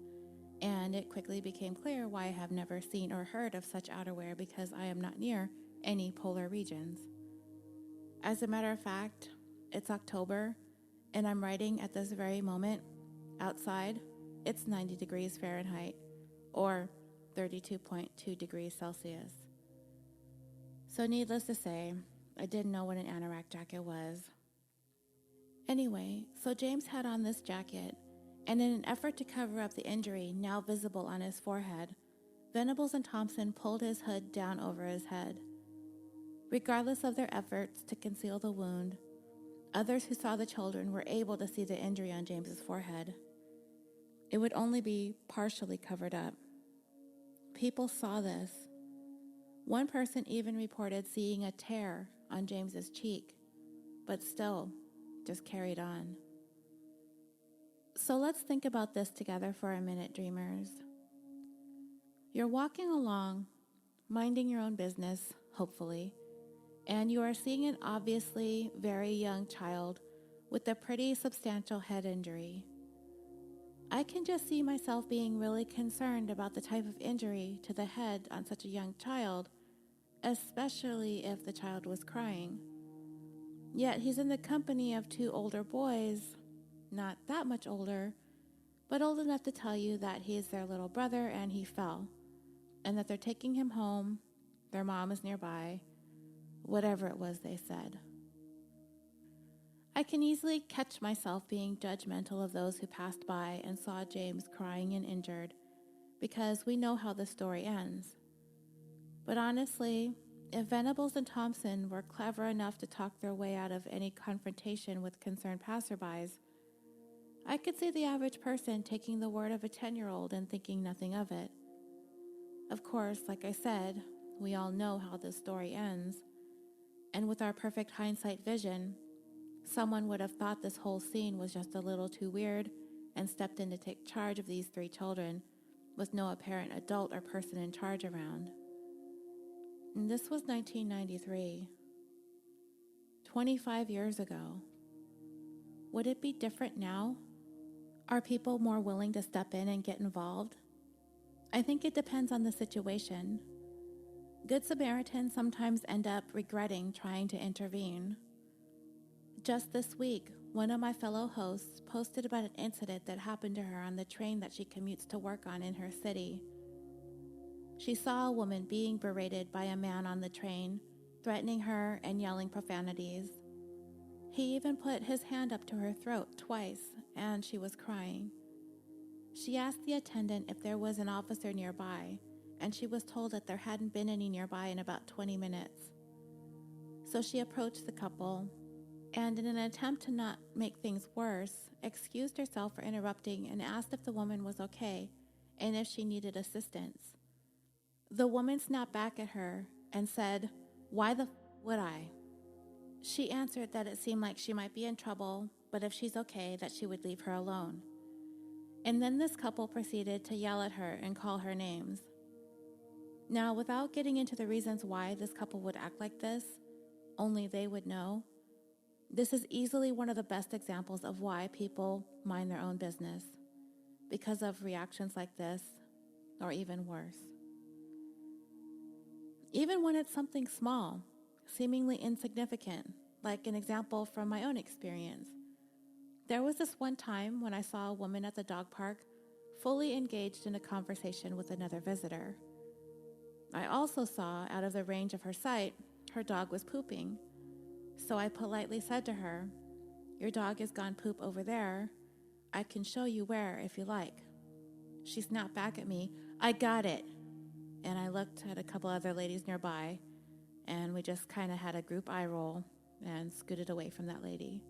and it quickly became clear why I have never seen or heard of such outerwear because I am not near any polar regions. As a matter of fact, it's October, and I'm writing at this very moment. Outside, it's 90 degrees Fahrenheit, or 32.2 degrees Celsius. So needless to say, I didn't know what an anorak jacket was. Anyway, so James had on this jacket, and in an effort to cover up the injury now visible on his forehead, Venables and Thompson pulled his hood down over his head. Regardless of their efforts to conceal the wound, others who saw the children were able to see the injury on James's forehead. It would only be partially covered up. People saw this. One person even reported seeing a tear on James's cheek, but still just carried on. So let's think about this together for a minute, dreamers. You're walking along, minding your own business, hopefully, and you are seeing an obviously very young child with a pretty substantial head injury. I can just see myself being really concerned about the type of injury to the head on such a young child, especially if the child was crying. Yet he's in the company of two older boys, not that much older, but old enough to tell you that he is their little brother and he fell, and that they're taking him home, their mom is nearby, whatever it was they said. I can easily catch myself being judgmental of those who passed by and saw James crying and injured, because we know how the story ends. But honestly, if Venables and Thompson were clever enough to talk their way out of any confrontation with concerned passerbys, I could see the average person taking the word of a 10-year-old and thinking nothing of it. Of course, like I said, we all know how this story ends, and with our perfect hindsight vision, someone would have thought this whole scene was just a little too weird and stepped in to take charge of these three children with no apparent adult or person in charge around. And this was 1993. 25 years ago. Would it be different now? Are people more willing to step in and get involved? I think it depends on the situation. Good Samaritans sometimes end up regretting trying to intervene. Just this week, one of my fellow hosts posted about an incident that happened to her on the train that she commutes to work on in her city. She saw a woman being berated by a man on the train, threatening her and yelling profanities. He even put his hand up to her throat twice, and she was crying. She asked the attendant if there was an officer nearby, and she was told that there hadn't been any nearby in about 20 minutes. So she approached the couple, and in an attempt to not make things worse, excused herself for interrupting and asked if the woman was okay and if she needed assistance. The woman snapped back at her and said, "Why the would I?" She answered that it seemed like she might be in trouble, but if she's okay, that she would leave her alone. And then this couple proceeded to yell at her and call her names. Now, without getting into the reasons why this couple would act like this, only they would know, this is easily one of the best examples of why people mind their own business, because of reactions like this, or even worse. Even when it's something small, seemingly insignificant, like an example from my own experience. There was this one time when I saw a woman at the dog park fully engaged in a conversation with another visitor. I also saw, out of the range of her sight, her dog was pooping. So I politely said to her, "Your dog has gone poop over there. I can show you where if you like." She snapped back at me, "I got it." And I looked at a couple other ladies nearby, and we just kind of had a group eye roll and scooted away from that lady.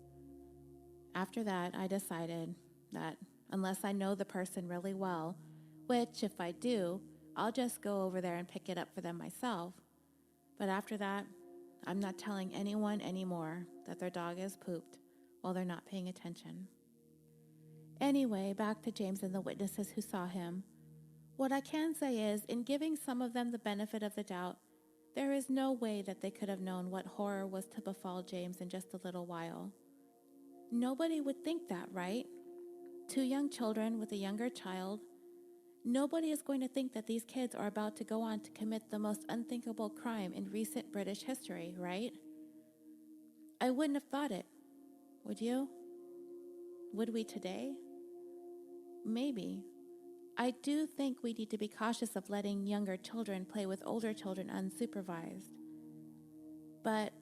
After that, I decided that unless I know the person really well, which if I do, I'll just go over there and pick it up for them myself. But after that, I'm not telling anyone anymore that their dog is pooped while they're not paying attention. Anyway, back to James and the witnesses who saw him. What I can say is, in giving some of them the benefit of the doubt, there is no way that they could have known what horror was to befall James in just a little while. Nobody would think that, right? Two young children with a younger child. Nobody is going to think that these kids are about to go on to commit the most unthinkable crime in recent British history, right? I wouldn't have thought it. Would you? Would we today? Maybe. I do think we need to be cautious of letting younger children play with older children unsupervised. But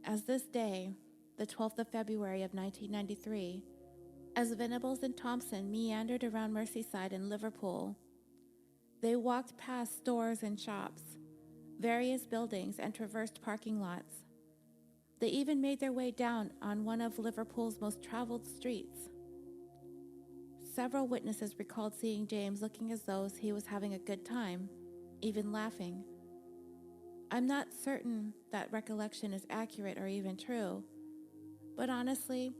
as this day, the 12th of February of 1993, as Venables and Thompson meandered around Merseyside in Liverpool, they walked past stores and shops, various buildings, and traversed parking lots. They even made their way down on one of Liverpool's most traveled streets. Several witnesses recalled seeing James looking as though he was having a good time, even laughing. I'm not certain that recollection is accurate or even true, but honestly,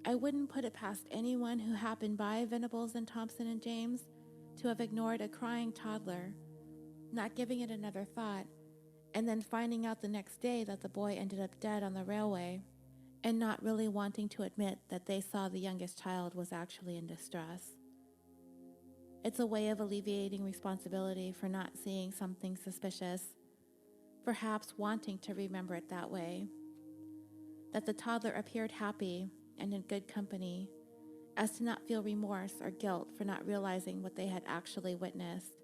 I wouldn't put it past anyone who happened by Venables and Thompson and James to have ignored a crying toddler, not giving it another thought, and then finding out the next day that the boy ended up dead on the railway, and not really wanting to admit that they saw the youngest child was actually in distress. It's a way of alleviating responsibility for not seeing something suspicious, perhaps wanting to remember it that way. That the toddler appeared happy and in good company, as to not feel remorse or guilt for not realizing what they had actually witnessed.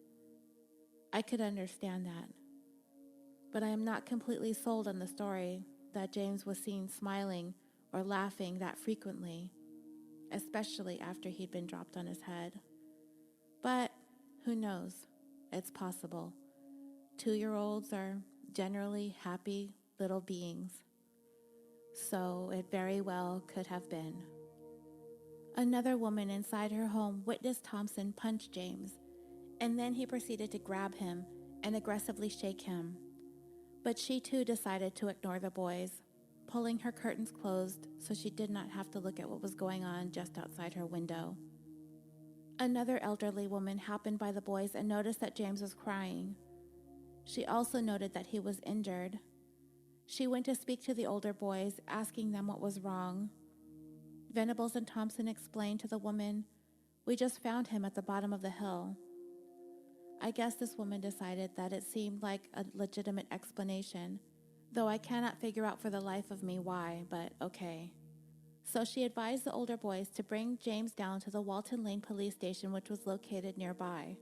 I could understand that. But I am not completely sold on the story that James was seen smiling or laughing that frequently, especially after he'd been dropped on his head. But who knows? It's possible. 2-year-olds are generally happy little beings. So it very well could have been. Another woman inside her home witnessed Thompson punch James, and then he proceeded to grab him and aggressively shake him. But she too decided to ignore the boys, pulling her curtains closed so she did not have to look at what was going on just outside her window. Another elderly woman happened by the boys and noticed that James was crying. She also noted that he was injured. She went to speak to the older boys, asking them what was wrong. Venables and Thompson explained to the woman, "We just found him at the bottom of the hill." I guess this woman decided that it seemed like a legitimate explanation, though I cannot figure out for the life of me why, but okay. So she advised the older boys to bring James down to the Walton Lane police station, which was located nearby.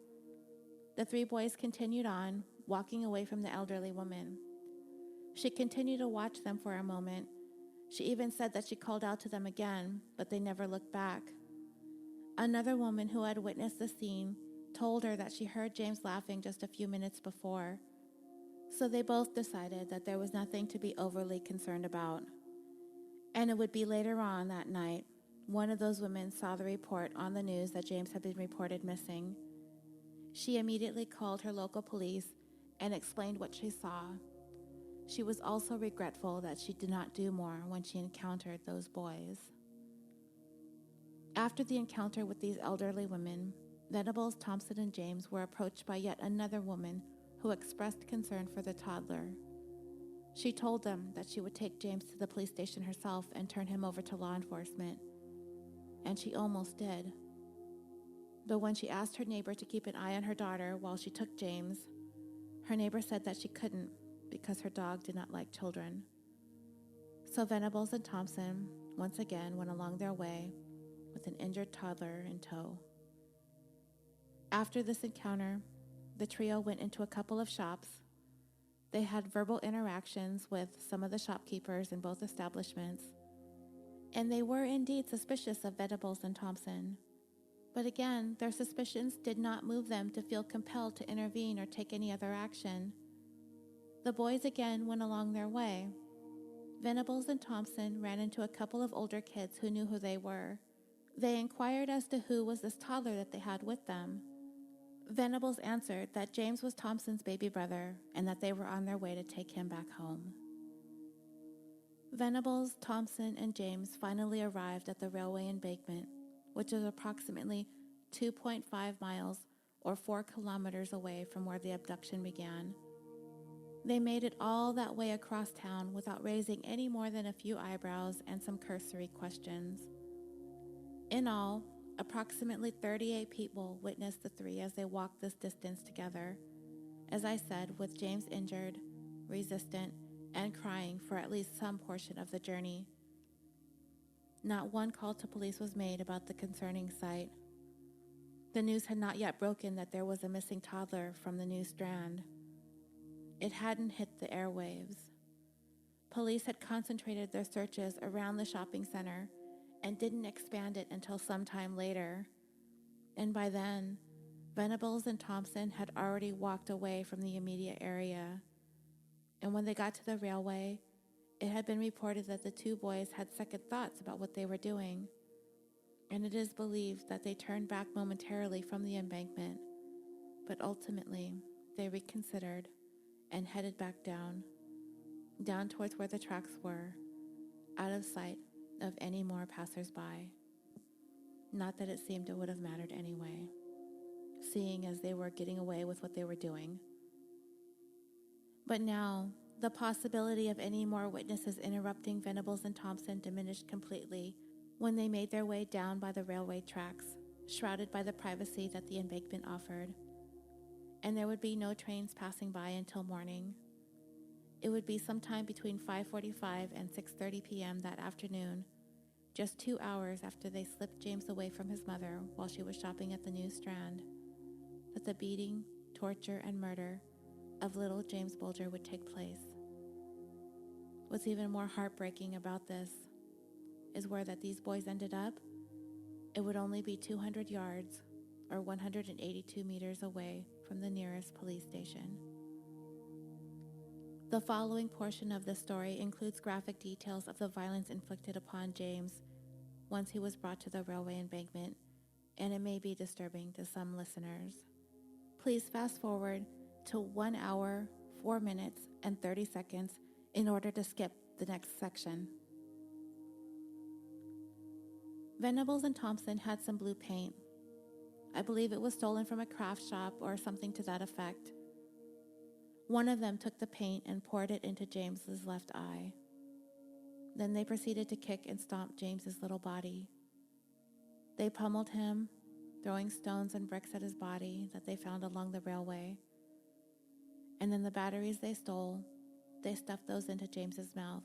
The 3 boys continued on, walking away from the elderly woman. She continued to watch them for a moment. She even said that she called out to them again, but they never looked back. Another woman who had witnessed the scene told her that she heard James laughing just a few minutes before. So they both decided that there was nothing to be overly concerned about. And it would be later on that night, one of those women saw the report on the news that James had been reported missing. She immediately called her local police and explained what she saw. She was also regretful that she did not do more when she encountered those boys. After the encounter with these elderly women, Venables, Thompson, and James were approached by yet another woman who expressed concern for the toddler. She told them that she would take James to the police station herself and turn him over to law enforcement. And she almost did. But when she asked her neighbor to keep an eye on her daughter while she took James, her neighbor said that she couldn't because her dog did not like children. So Venables and Thompson once again went along their way with an injured toddler in tow. After this encounter, the trio went into a couple of shops. They had verbal interactions with some of the shopkeepers in both establishments, and they were indeed suspicious of Venables and Thompson. But again, their suspicions did not move them to feel compelled to intervene or take any other action. The boys again went along their way. Venables and Thompson ran into a couple of older kids who knew who they were. They inquired as to who was this toddler that they had with them. Venables answered that James was Thompson's baby brother and that they were on their way to take him back home. Venables, Thompson, and James finally arrived at the railway embankment, which is approximately 2.5 miles or 4 kilometers away from where the abduction began. They made it all that way across town without raising any more than a few eyebrows and some cursory questions. In all, approximately 38 people witnessed the 3 as they walked this distance together, as I said, with James injured, resistant, and crying for at least some portion of the journey. Not one call to police was made about the concerning sight. The news had not yet broken that there was a missing toddler from the New Strand. It hadn't hit the airwaves. Police had concentrated their searches around the shopping center and didn't expand it until some time later. And by then, Venables and Thompson had already walked away from the immediate area. And when they got to the railway, it had been reported that the 2 boys had second thoughts about what they were doing. And it is believed that they turned back momentarily from the embankment, but ultimately they reconsidered and headed back down towards where the tracks were, out of sight of any more passers-by. Not that it seemed it would have mattered anyway, seeing as they were getting away with what they were doing. But now, the possibility of any more witnesses interrupting Venables and Thompson diminished completely when they made their way down by the railway tracks, shrouded by the privacy that the embankment offered. And there would be no trains passing by until morning. It would be sometime between 5:45 and 6:30 p.m. that afternoon, just 2 hours after they slipped James away from his mother while she was shopping at the New Strand, that the beating, torture, and murder of little James Bulger would take place. What's even more heartbreaking about this is where that these boys ended up. It would only be 200 yards or 182 meters away from the nearest police station. The following portion of the story includes graphic details of the violence inflicted upon James once he was brought to the railway embankment, and it may be disturbing to some listeners. Please fast forward to 1 hour, 4 minutes, and 30 seconds in order to skip the next section. Venables and Thompson had some blue paint. I believe it was stolen from a craft shop or something to that effect. One of them took the paint and poured it into James's left eye. Then they proceeded to kick and stomp James's little body. They pummeled him, throwing stones and bricks at his body that they found along the railway. And then the batteries they stole, they stuffed those into James's mouth.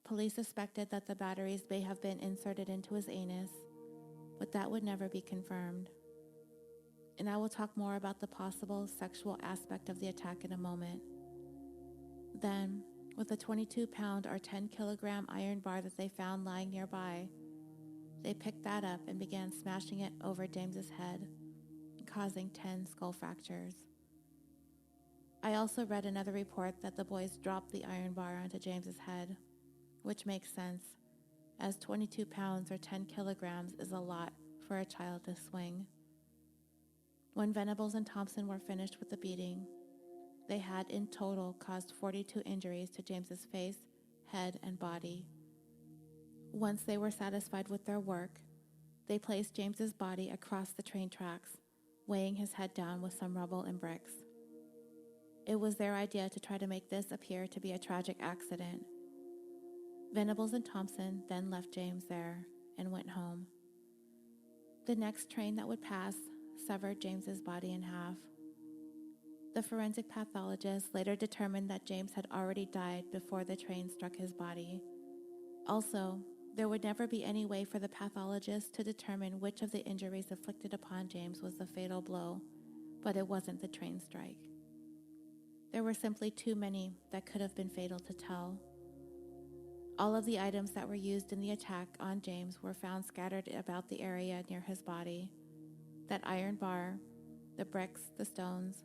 Police suspected that the batteries may have been inserted into his anus, but that would never be confirmed. And I will talk more about the possible sexual aspect of the attack in a moment. Then, with a 22-pound or 10-kilogram iron bar that they found lying nearby, they picked that up and began smashing it over James's head, causing 10 skull fractures. I also read another report that the boys dropped the iron bar onto James's head, which makes sense, as 22 pounds or 10 kilograms is a lot for a child to swing. When Venables and Thompson were finished with the beating, they had in total caused 42 injuries to James's face, head, and body. Once they were satisfied with their work, they placed James's body across the train tracks, weighing his head down with some rubble and bricks. It was their idea to try to make this appear to be a tragic accident. Venables and Thompson then left James there and went home. The next train that would pass severed James's body in half. The forensic pathologist later determined that James had already died before the train struck his body. Also, there would never be any way for the pathologist to determine which of the injuries inflicted upon James was the fatal blow, but it wasn't the train strike. There were simply too many that could have been fatal to tell. All of the items that were used in the attack on James were found scattered about the area near his body. That iron bar, the bricks, the stones,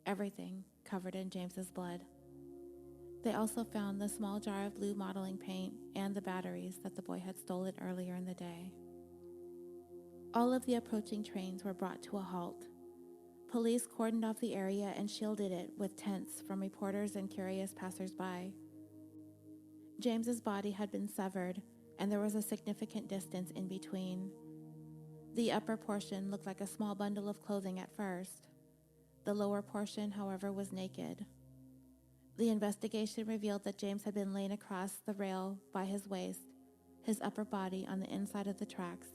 everything covered in James's blood. They also found the small jar of blue modeling paint and the batteries that the boy had stolen earlier in the day. All of the approaching trains were brought to a halt. Police cordoned off the area and shielded it with tents from reporters and curious passers-by. James's body had been severed, and there was a significant distance in between. The upper portion looked like a small bundle of clothing at first. The lower portion, however, was naked. The investigation revealed that James had been laid across the rail by his waist, his upper body on the inside of the tracks.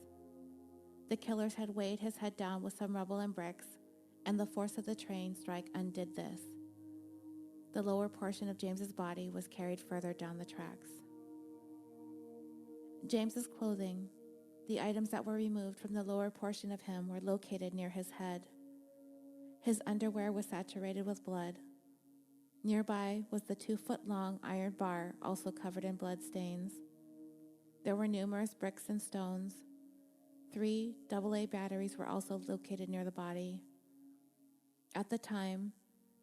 The killers had weighed his head down with some rubble and bricks, and the force of the train strike undid this. The lower portion of James's body was carried further down the tracks. James's clothing, the items that were removed from the lower portion of him, were located near his head. His underwear was saturated with blood. Nearby was the 2-foot-long iron bar, also covered in blood stains. There were numerous bricks and stones. 3 AA batteries were also located near the body. At the time,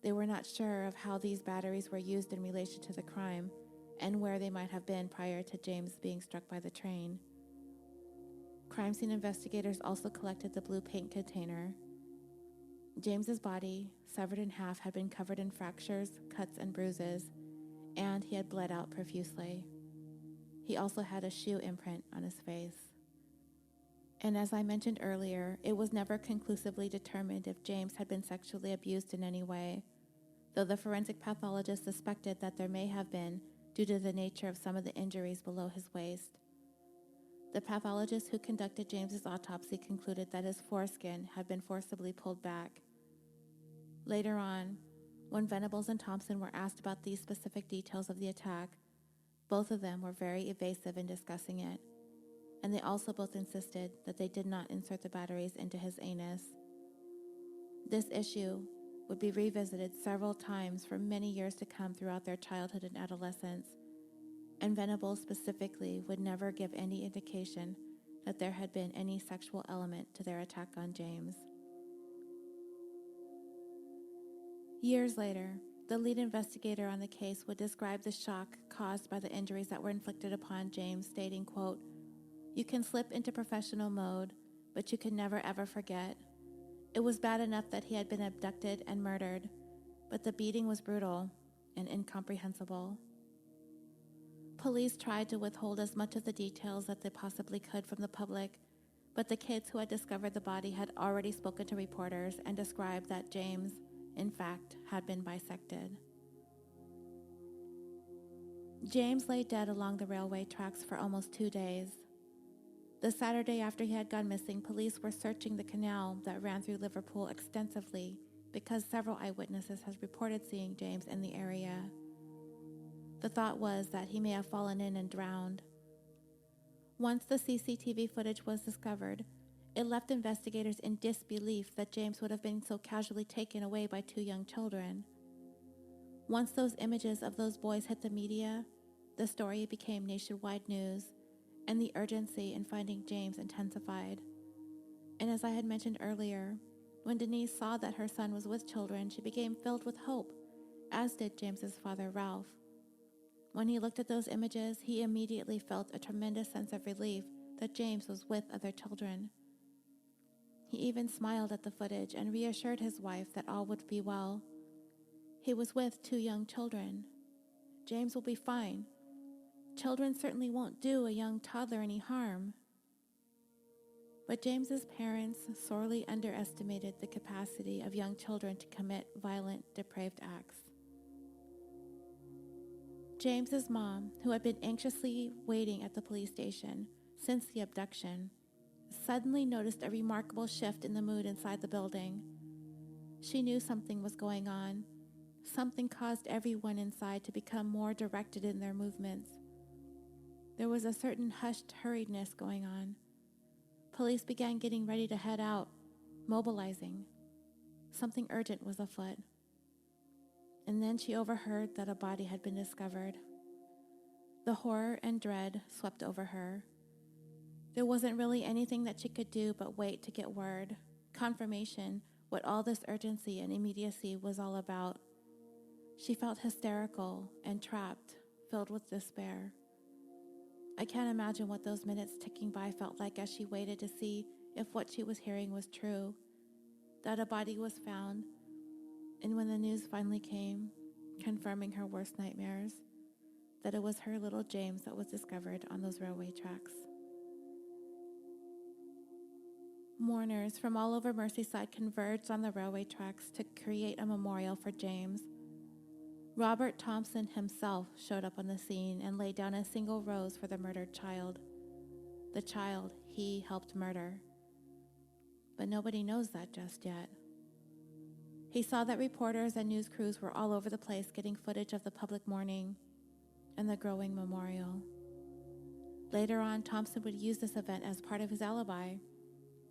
they were not sure of how these batteries were used in relation to the crime and where they might have been prior to James being struck by the train. Crime scene investigators also collected the blue paint container. James's body, severed in half, had been covered in fractures, cuts, and bruises, and he had bled out profusely. He also had a shoe imprint on his face. And as I mentioned earlier, it was never conclusively determined if James had been sexually abused in any way, though the forensic pathologist suspected that there may have been due to the nature of some of the injuries below his waist. The pathologist who conducted James's autopsy concluded that his foreskin had been forcibly pulled back. Later on, when Venables and Thompson were asked about these specific details of the attack, both of them were very evasive in discussing it, and they also both insisted that they did not insert the batteries into his anus. This issue would be revisited several times for many years to come throughout their childhood and adolescence, and Venables specifically would never give any indication that there had been any sexual element to their attack on James. Years later, the lead investigator on the case would describe the shock caused by the injuries that were inflicted upon James, stating, quote, "You can slip into professional mode, but you can never ever forget. It was bad enough that he had been abducted and murdered, but the beating was brutal and incomprehensible." Police tried to withhold as much of the details that they possibly could from the public, but the kids who had discovered the body had already spoken to reporters and described that James, in fact, had been bisected. James lay dead along the railway tracks for almost 2 days. The Saturday after he had gone missing, police were searching the canal that ran through Liverpool extensively because several eyewitnesses had reported seeing James in the area. The thought was that he may have fallen in and drowned. Once the CCTV footage was discovered, it left investigators in disbelief that James would have been so casually taken away by 2 young children. Once those images of those boys hit the media, the story became nationwide news, and the urgency in finding James intensified. And as I had mentioned earlier, when Denise saw that her son was with children, she became filled with hope, as did James's father, Ralph. When he looked at those images, he immediately felt a tremendous sense of relief that James was with other children. He even smiled at the footage and reassured his wife that all would be well. He was with 2 young children. James will be fine. Children certainly won't do a young toddler any harm. But James's parents sorely underestimated the capacity of young children to commit violent, depraved acts. James's mom, who had been anxiously waiting at the police station since the abduction, suddenly noticed a remarkable shift in the mood inside the building. She knew something was going on. Something caused everyone inside to become more directed in their movements. There was a certain hushed hurriedness going on. Police began getting ready to head out, mobilizing. Something urgent was afoot. And then she overheard that a body had been discovered. The horror and dread swept over her. There wasn't really anything that she could do but wait to get word, confirmation, what all this urgency and immediacy was all about. She felt hysterical and trapped, filled with despair. I can't imagine what those minutes ticking by felt like as she waited to see if what she was hearing was true, that a body was found, and when the news finally came, confirming her worst nightmares, that it was her little James that was discovered on those railway tracks. Mourners from all over Merseyside converged on the railway tracks to create a memorial for James. Robert Thompson himself showed up on the scene and laid down a single rose for the murdered child, the child he helped murder. But nobody knows that just yet. He saw that reporters and news crews were all over the place getting footage of the public mourning and the growing memorial. Later on, Thompson would use this event as part of his alibi,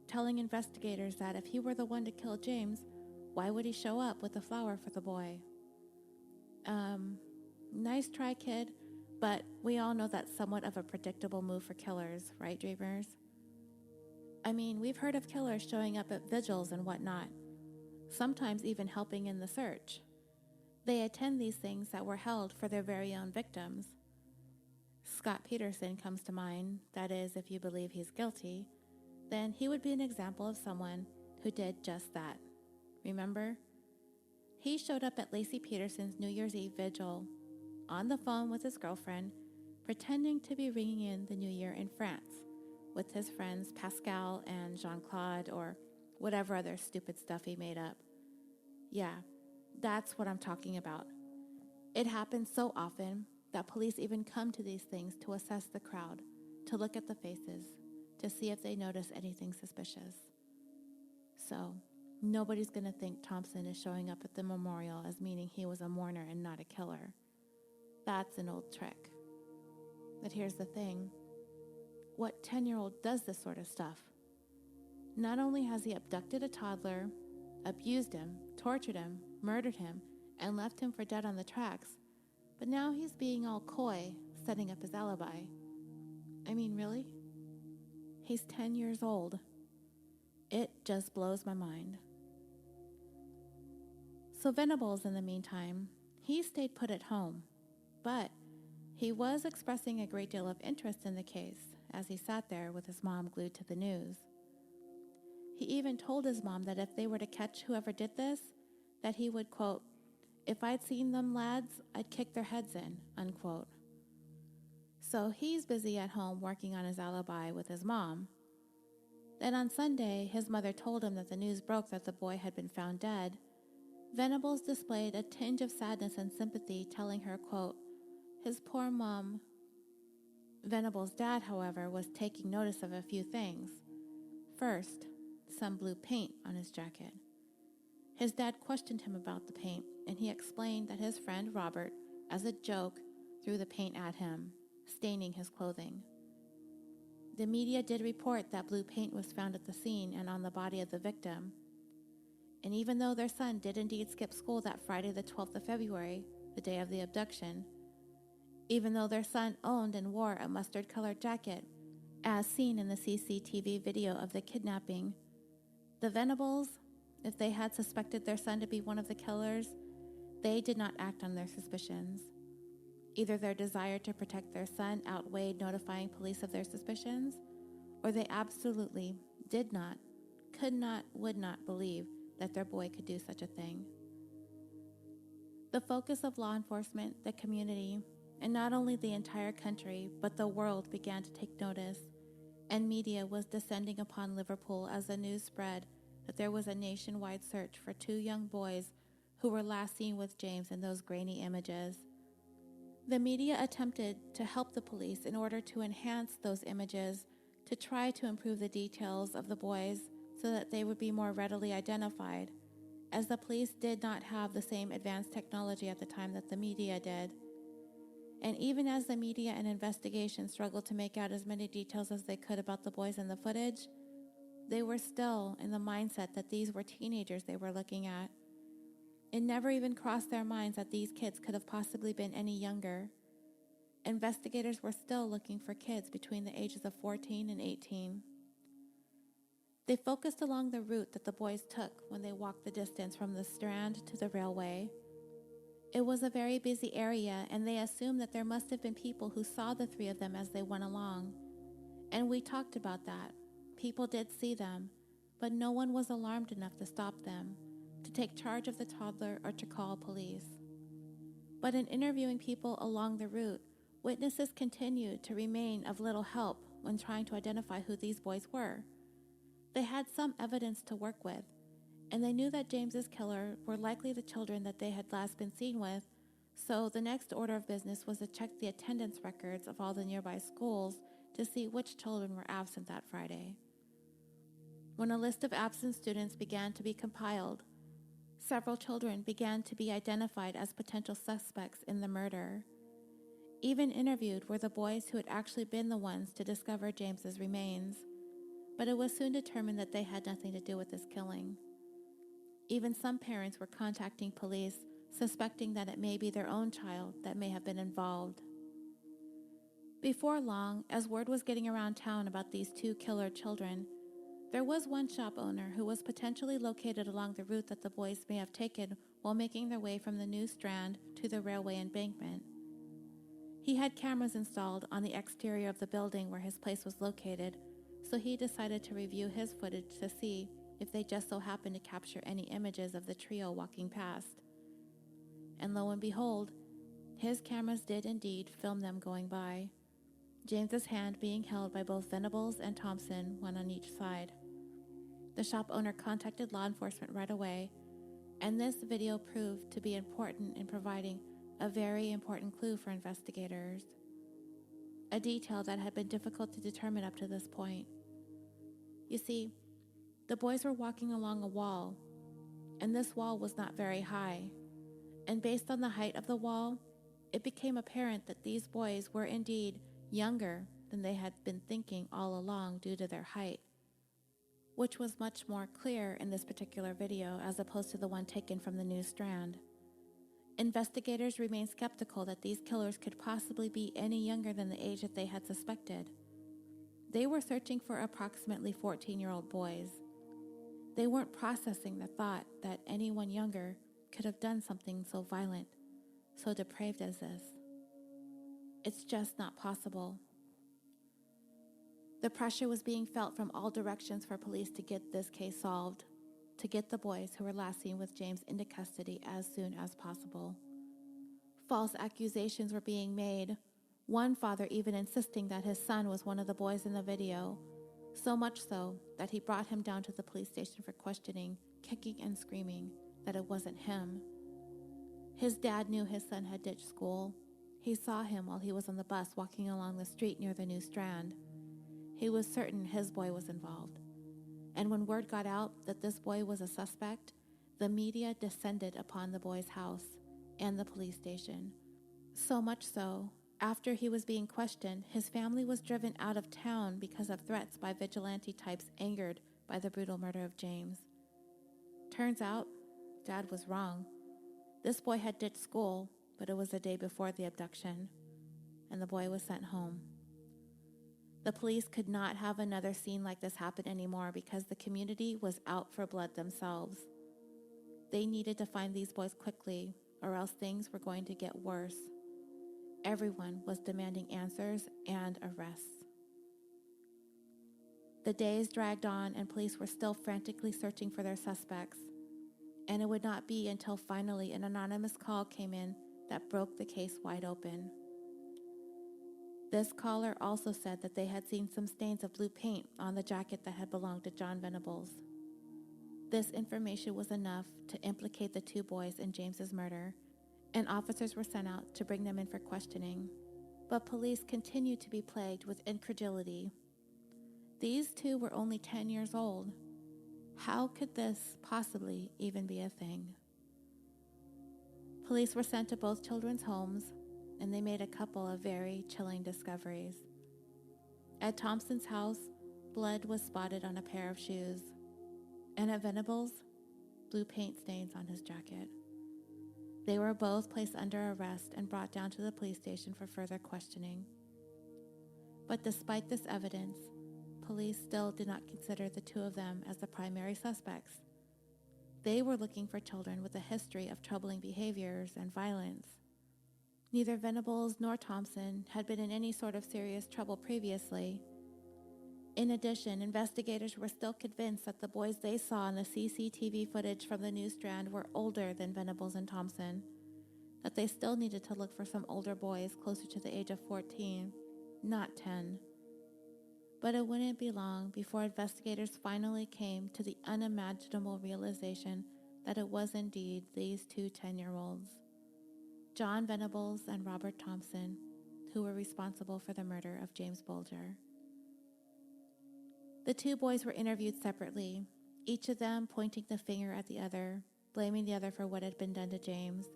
telling investigators that if he were the one to kill James, why would he show up with a flower for the boy? Nice try, kid, but we all know that's somewhat of a predictable move for killers, right, dreamers? I mean, we've heard of killers showing up at vigils and whatnot, sometimes even helping in the search. They attend these things that were held for their very own victims. Scott Peterson comes to mind. That is, if you believe he's guilty, then he would be an example of someone who did just that. Remember? He showed up at Lacey Peterson's New Year's Eve vigil, on the phone with his girlfriend, pretending to be ringing in the New Year in France, with his friends Pascal and Jean-Claude, or whatever other stupid stuff he made up. Yeah, that's what I'm talking about. It happens so often that police even come to these things to assess the crowd, to look at the faces, to see if they notice anything suspicious. So, nobody's going to think Thompson is showing up at the memorial as meaning he was a mourner and not a killer. That's an old trick. But here's the thing. What 10-year-old does this sort of stuff? Not only has he abducted a toddler, abused him, tortured him, murdered him, and left him for dead on the tracks, but now he's being all coy, setting up his alibi. I mean, really? He's 10 years old. It just blows my mind. So Venables, in the meantime, he stayed put at home, but he was expressing a great deal of interest in the case as he sat there with his mom glued to the news. He even told his mom that if they were to catch whoever did this, that he would, quote, "If I'd seen them lads, I'd kick their heads in," unquote. So he's busy at home working on his alibi with his mom. Then on Sunday, his mother told him that the news broke that the boy had been found dead, Venables displayed a tinge of sadness and sympathy, telling her, quote, his poor mom. Venables' dad, however, was taking notice of a few things. First, some blue paint on his jacket. His dad questioned him about the paint, and he explained that his friend Robert, as a joke, threw the paint at him, staining his clothing. The media did report that blue paint was found at the scene and on the body of the victim. And even though their son did indeed skip school that Friday the 12th of February, the day of the abduction, even though their son owned and wore a mustard-colored jacket, as seen in the CCTV video of the kidnapping, the Venables, if they had suspected their son to be one of the killers, they did not act on their suspicions. Either their desire to protect their son outweighed notifying police of their suspicions, or they absolutely did not, could not, would not believe that their boy could do such a thing. The focus of law enforcement, the community, and not only the entire country, but the world began to take notice, and media was descending upon Liverpool as the news spread that there was a nationwide search for 2 young boys who were last seen with James in those grainy images. The media attempted to help the police in order to enhance those images, to try to improve the details of the boys so that they would be more readily identified, as the police did not have the same advanced technology at the time that the media did. And even as the media and investigation struggled to make out as many details as they could about the boys in the footage, they were still in the mindset that these were teenagers they were looking at. It never even crossed their minds that these kids could have possibly been any younger. Investigators were still looking for kids between the ages of 14 and 18. They focused along the route that the boys took when they walked the distance from the Strand to the railway. It was a very busy area, and they assumed that there must have been people who saw the 3 of them as they went along. And we talked about that. People did see them, but no one was alarmed enough to stop them, to take charge of the toddler, or to call police. But in interviewing people along the route, witnesses continued to remain of little help when trying to identify who these boys were. They had some evidence to work with, and they knew that James's killer were likely the children that they had last been seen with, so the next order of business was to check the attendance records of all the nearby schools to see which children were absent that Friday. When a list of absent students began to be compiled, several children began to be identified as potential suspects in the murder. Even interviewed were the boys who had actually been the ones to discover James's remains, but it was soon determined that they had nothing to do with this killing. Even some parents were contacting police, suspecting that it may be their own child that may have been involved. Before long, as word was getting around town about these 2 killer children, there was one shop owner who was potentially located along the route that the boys may have taken while making their way from the New Strand to the railway embankment. He had cameras installed on the exterior of the building where his place was located, so he decided to review his footage to see if they just so happened to capture any images of the trio walking past. And lo and behold, his cameras did indeed film them going by, James's hand being held by both Venables and Thompson, one on each side. The shop owner contacted law enforcement right away, and this video proved to be important in providing a very important clue for investigators, a detail that had been difficult to determine up to this point. You see, the boys were walking along a wall, and this wall was not very high, and based on the height of the wall, it became apparent that these boys were indeed younger than they had been thinking all along due to their height, which was much more clear in this particular video as opposed to the one taken from the New Strand. Investigators remained skeptical that these killers could possibly be any younger than the age that they had suspected. They were searching for approximately 14-year-old boys. They weren't processing the thought that anyone younger could have done something so violent, so depraved as this. It's just not possible. The pressure was being felt from all directions for police to get this case solved, to get the boys who were last seen with James into custody as soon as possible. False accusations were being made, one father even insisting that his son was one of the boys in the video, so much so that he brought him down to the police station for questioning, kicking and screaming that it wasn't him. His dad knew his son had ditched school. He saw him while he was on the bus walking along the street near the new Strand. He was certain his boy was involved. And when word got out that this boy was a suspect, the media descended upon the boy's house and the police station. So much so, after he was being questioned, his family was driven out of town because of threats by vigilante types angered by the brutal murder of James. Turns out, Dad was wrong. This boy had ditched school, but it was the day before the abduction, and the boy was sent home. The police could not have another scene like this happen anymore because the community was out for blood themselves. They needed to find these boys quickly, or else things were going to get worse. Everyone was demanding answers and arrests. The days dragged on and police were still frantically searching for their suspects. And it would not be until finally an anonymous call came in that broke the case wide open. This caller also said that they had seen some stains of blue paint on the jacket that had belonged to John Venables. This information was enough to implicate the two boys in James's murder, and officers were sent out to bring them in for questioning. But police continued to be plagued with incredulity. These two were only 10 years old. How could this possibly even be a thing? Police were sent to both children's homes, and they made a couple of very chilling discoveries. At Thompson's house, blood was spotted on a pair of shoes, and at Venables, blue paint stains on his jacket. They were both placed under arrest and brought down to the police station for further questioning. But despite this evidence, police still did not consider the two of them as the primary suspects. They were looking for children with a history of troubling behaviors and violence. Neither Venables nor Thompson had been in any sort of serious trouble previously. In addition, investigators were still convinced that the boys they saw in the CCTV footage from the New Strand were older than Venables and Thompson, that they still needed to look for some older boys closer to the age of 14, not 10. But it wouldn't be long before investigators finally came to the unimaginable realization that it was indeed these two 10-year-olds, John Venables and Robert Thompson, who were responsible for the murder of James Bulger. The two boys were interviewed separately, each of them pointing the finger at the other, blaming the other for what had been done to James.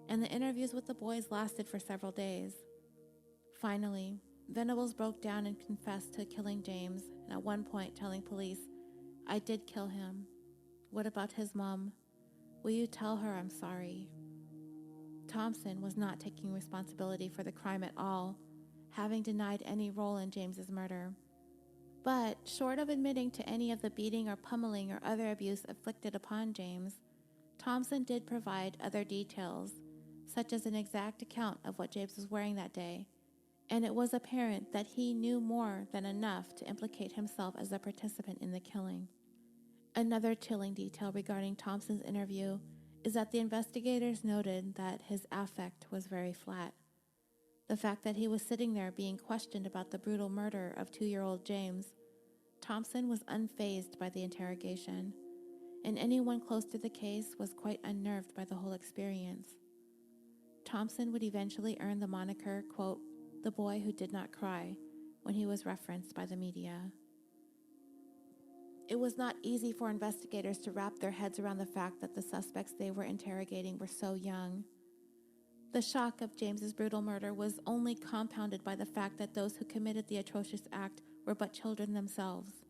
And the interviews with the boys lasted for several days. Finally, Venables broke down and confessed to killing James, and at one point telling police, "I did kill him. What about his mom? Will you tell her I'm sorry?" Thompson was not taking responsibility for the crime at all, having denied any role in James's murder. But, short of admitting to any of the beating or pummeling or other abuse inflicted upon James, Thompson did provide other details, such as an exact account of what James was wearing that day, and it was apparent that he knew more than enough to implicate himself as a participant in the killing. Another chilling detail regarding Thompson's interview is that the investigators noted that his affect was very flat. The fact that he was sitting there being questioned about the brutal murder of 2-year-old James, Thompson was unfazed by the interrogation, and anyone close to the case was quite unnerved by the whole experience. Thompson would eventually earn the moniker, quote, "the boy who did not cry," when he was referenced by the media. It was not easy for investigators to wrap their heads around the fact that the suspects they were interrogating were so young. The shock of James's brutal murder was only compounded by the fact that those who committed the atrocious act were but children themselves.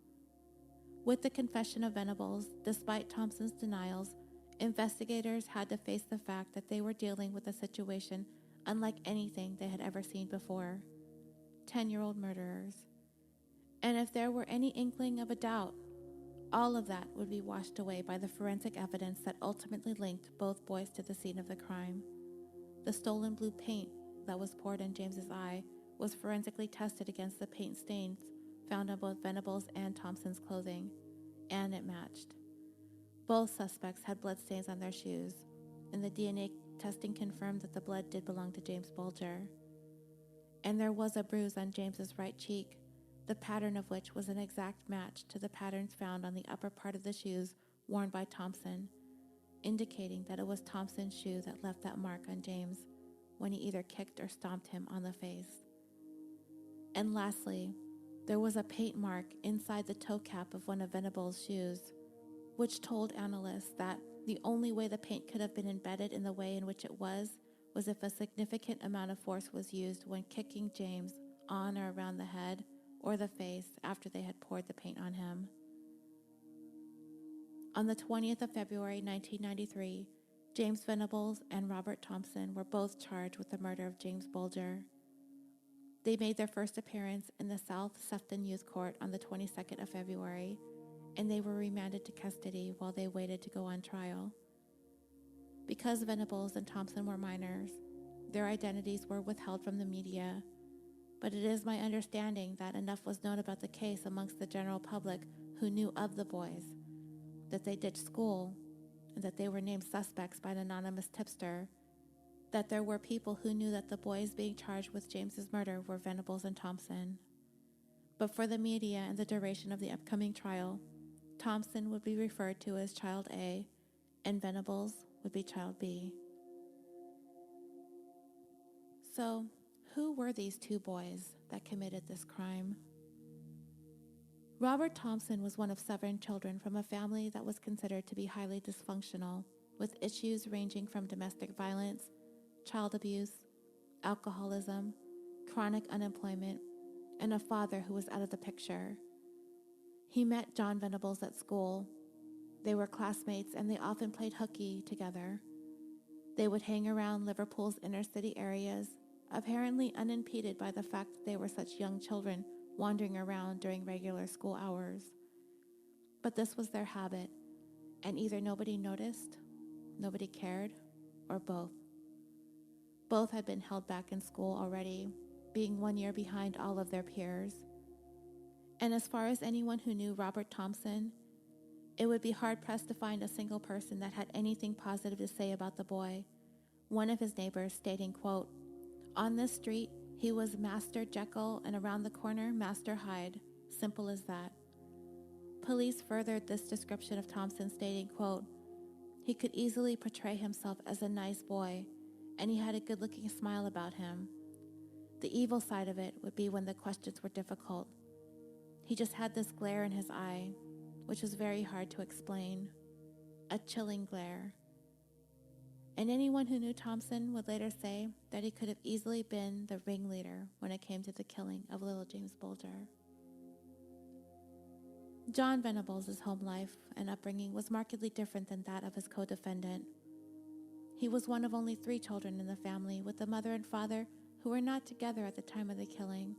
With the confession of Venables, despite Thompson's denials, investigators had to face the fact that they were dealing with a situation unlike anything they had ever seen before. 10-year-old murderers. And if there were any inkling of a doubt, all of that would be washed away by the forensic evidence that ultimately linked both boys to the scene of the crime. The stolen blue paint that was poured in James's eye was forensically tested against the paint stains found on both Venables and Thompson's clothing, and it matched. Both suspects had bloodstains on their shoes, and the DNA testing confirmed that the blood did belong to James Bulger. And there was a bruise on James's right cheek, the pattern of which was an exact match to the patterns found on the upper part of the shoes worn by Thompson, indicating that it was Thompson's shoe that left that mark on James when he either kicked or stomped him on the face. And lastly, there was a paint mark inside the toe cap of one of Venables' shoes, which told analysts that the only way the paint could have been embedded in the way in which it was if a significant amount of force was used when kicking James on or around the head or the face after they had poured the paint on him. On the 20th of February 1993, James Venables and Robert Thompson were both charged with the murder of James Bulger. They made their first appearance in the South Sefton Youth Court on the 22nd of February, and they were remanded to custody while they waited to go on trial. Because Venables and Thompson were minors, their identities were withheld from the media, but it is my understanding that enough was known about the case amongst the general public who knew of the boys, that they ditched school, and that they were named suspects by an anonymous tipster, that there were people who knew that the boys being charged with James's murder were Venables and Thompson. But for the media and the duration of the upcoming trial, Thompson would be referred to as Child A, and Venables would be Child B. So, who were these two boys that committed this crime? Robert Thompson was one of 7 children from a family that was considered to be highly dysfunctional, with issues ranging from domestic violence, child abuse, alcoholism, chronic unemployment, and a father who was out of the picture. He met John Venables at school. They were classmates and they often played hooky together. They would hang around Liverpool's inner city areas, apparently unimpeded by the fact that they were such young children wandering around during regular school hours. But this was their habit, and either nobody noticed, nobody cared, or both. Both had been held back in school already, being 1 year behind all of their peers. And as far as anyone who knew Robert Thompson, it would be hard-pressed to find a single person that had anything positive to say about the boy, one of his neighbors stating, quote, "On this street, he was Master Jekyll and around the corner, Master Hyde. Simple as that." Police furthered this description of Thompson stating, quote, "He could easily portray himself as a nice boy, and he had a good-looking smile about him. The evil side of it would be when the questions were difficult. He just had this glare in his eye, which was very hard to explain. A chilling glare." And anyone who knew Thompson would later say that he could have easily been the ringleader when it came to the killing of little James Bulger. John Venables' home life and upbringing was markedly different than that of his co-defendant. He was one of only 3 children in the family, with a mother and father who were not together at the time of the killing,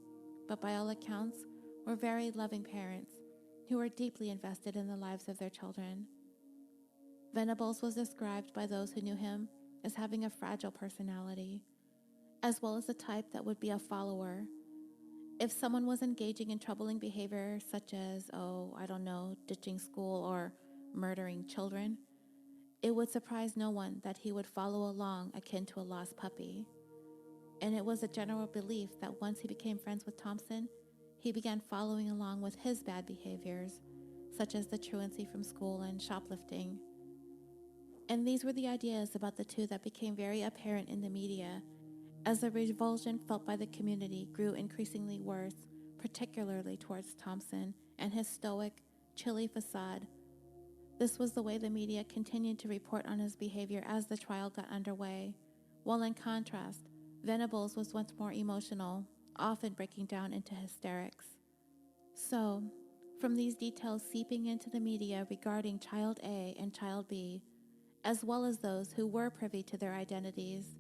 but by all accounts were very loving parents who were deeply invested in the lives of their children. Venables was described by those who knew him as having a fragile personality, as well as a type that would be a follower. If someone was engaging in troubling behavior such as, ditching school or murdering children, it would surprise no one that he would follow along akin to a lost puppy. And it was a general belief that once he became friends with Thompson, he began following along with his bad behaviors, such as the truancy from school and shoplifting. And these were the ideas about the two that became very apparent in the media, as the revulsion felt by the community grew increasingly worse, particularly towards Thompson and his stoic, chilly facade. This was the way the media continued to report on his behavior as the trial got underway, while in contrast, Venables was once more emotional, often breaking down into hysterics. So, from these details seeping into the media regarding Child A and Child B, as well as those who were privy to their identities,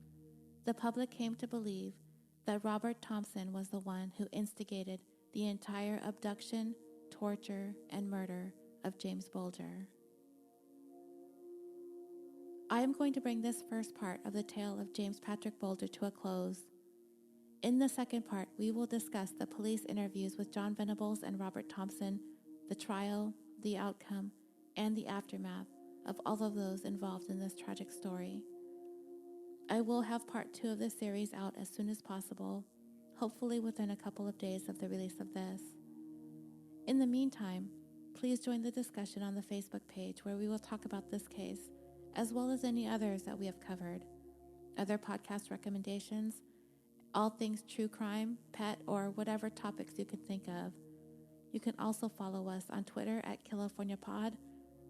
the public came to believe that Robert Thompson was the one who instigated the entire abduction, torture, and murder of James Bulger. I am going to bring this first part of the tale of James Patrick Bulger to a close. In the second part, we will discuss the police interviews with John Venables and Robert Thompson, the trial, the outcome, and the aftermath of all of those involved in this tragic story. I will have part 2 of this series out as soon as possible, hopefully within a couple of days of the release of this. In the meantime, please join the discussion on the Facebook page where we will talk about this case, as well as any others that we have covered. Other podcast recommendations, all things true crime, pet, or whatever topics you can think of. You can also follow us on Twitter at CaliforniaPod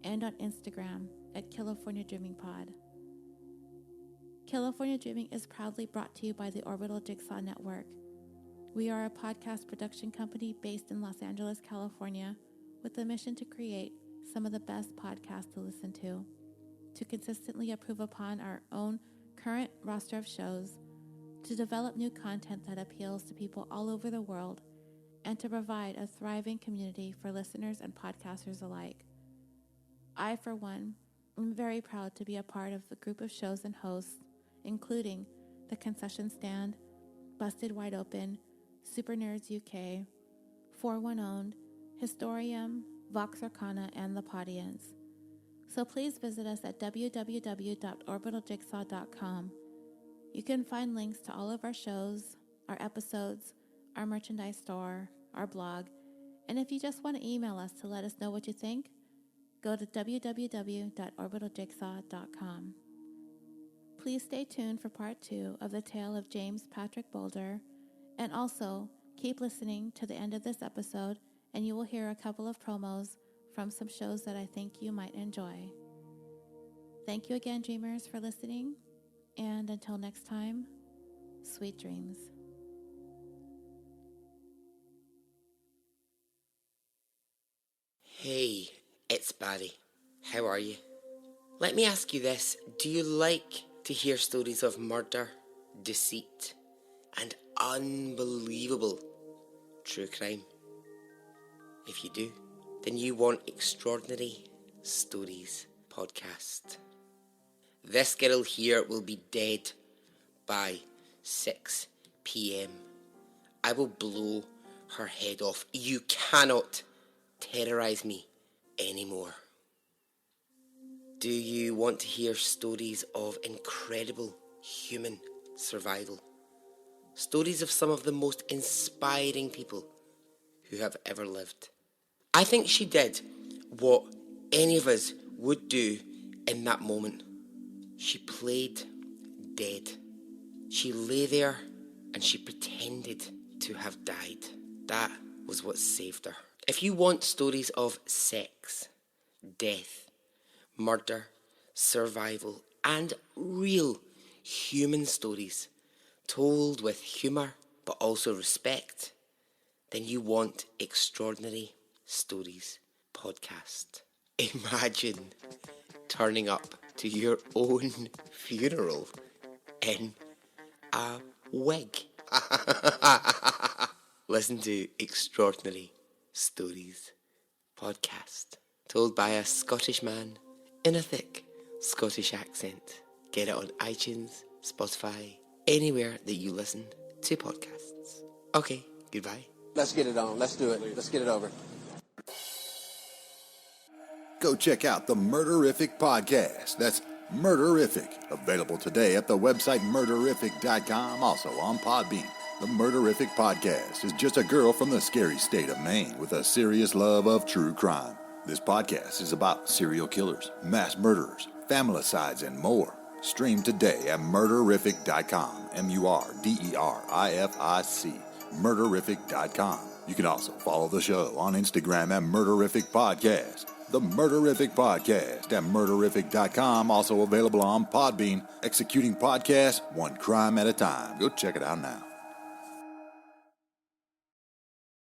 and on Instagram at CaliforniaDreamingPod. California Dreaming is proudly brought to you by the Orbital Jigsaw Network. We are a podcast production company based in Los Angeles, California, with a mission to create some of the best podcasts to listen to consistently improve upon our own current roster of shows, to develop new content that appeals to people all over the world, and to provide a thriving community for listeners and podcasters alike. I, for one, am very proud to be a part of the group of shows and hosts, including The Concession Stand, Busted Wide Open, Super Nerds UK, 41 Owned, Historium, Vox Arcana, and The Podians. So please visit us at www.orbitaljigsaw.com. You can find links to all of our shows, our episodes, our merchandise store, our blog, and if you just want to email us to let us know what you think, go to www.orbitaljigsaw.com. Please stay tuned for part 2 of the tale of James Patrick Bulger, and also keep listening to the end of this episode and you will hear a couple of promos from some shows that I think you might enjoy. Thank you again, dreamers, for listening, and until next time, sweet dreams. Hey, it's Barry. How are you? Let me ask you this. Do you like to hear stories of murder, deceit, and unbelievable true crime? If you do, then you want Extraordinary Stories podcast. This girl here will be dead by 6 p.m. I will blow her head off. You cannot terrorise me anymore. Do you want to hear stories of incredible human survival? Stories of some of the most inspiring people who have ever lived. I think she did what any of us would do in that moment. She played dead. She lay there and she pretended to have died. That was what saved her. If you want stories of sex, death, murder, survival, and real human stories told with humour but also respect, then you want Extraordinary Stories podcast. Imagine turning up to your own funeral in a wig. Listen to Extraordinary Stories podcast, told by a Scottish man in a thick Scottish accent. Get it on iTunes, Spotify, anywhere that you listen to podcasts. Okay, goodbye. Let's get it on. Let's do it. Let's get it over. Go check out the Murderific podcast. That's Murderific. Available today at the website murderific.com, also on Podbean. The Murderific podcast is just a girl from the scary state of Maine with a serious love of true crime. This podcast is about serial killers, mass murderers, familicides, and more. Stream today at murderific.com, MURDERIFIC, murderific.com. You can also follow the show on Instagram at Murderific Podcast. The Murderific Podcast at murderific.com, also available on Podbean. Executing podcasts one crime at a time. Go check it out now.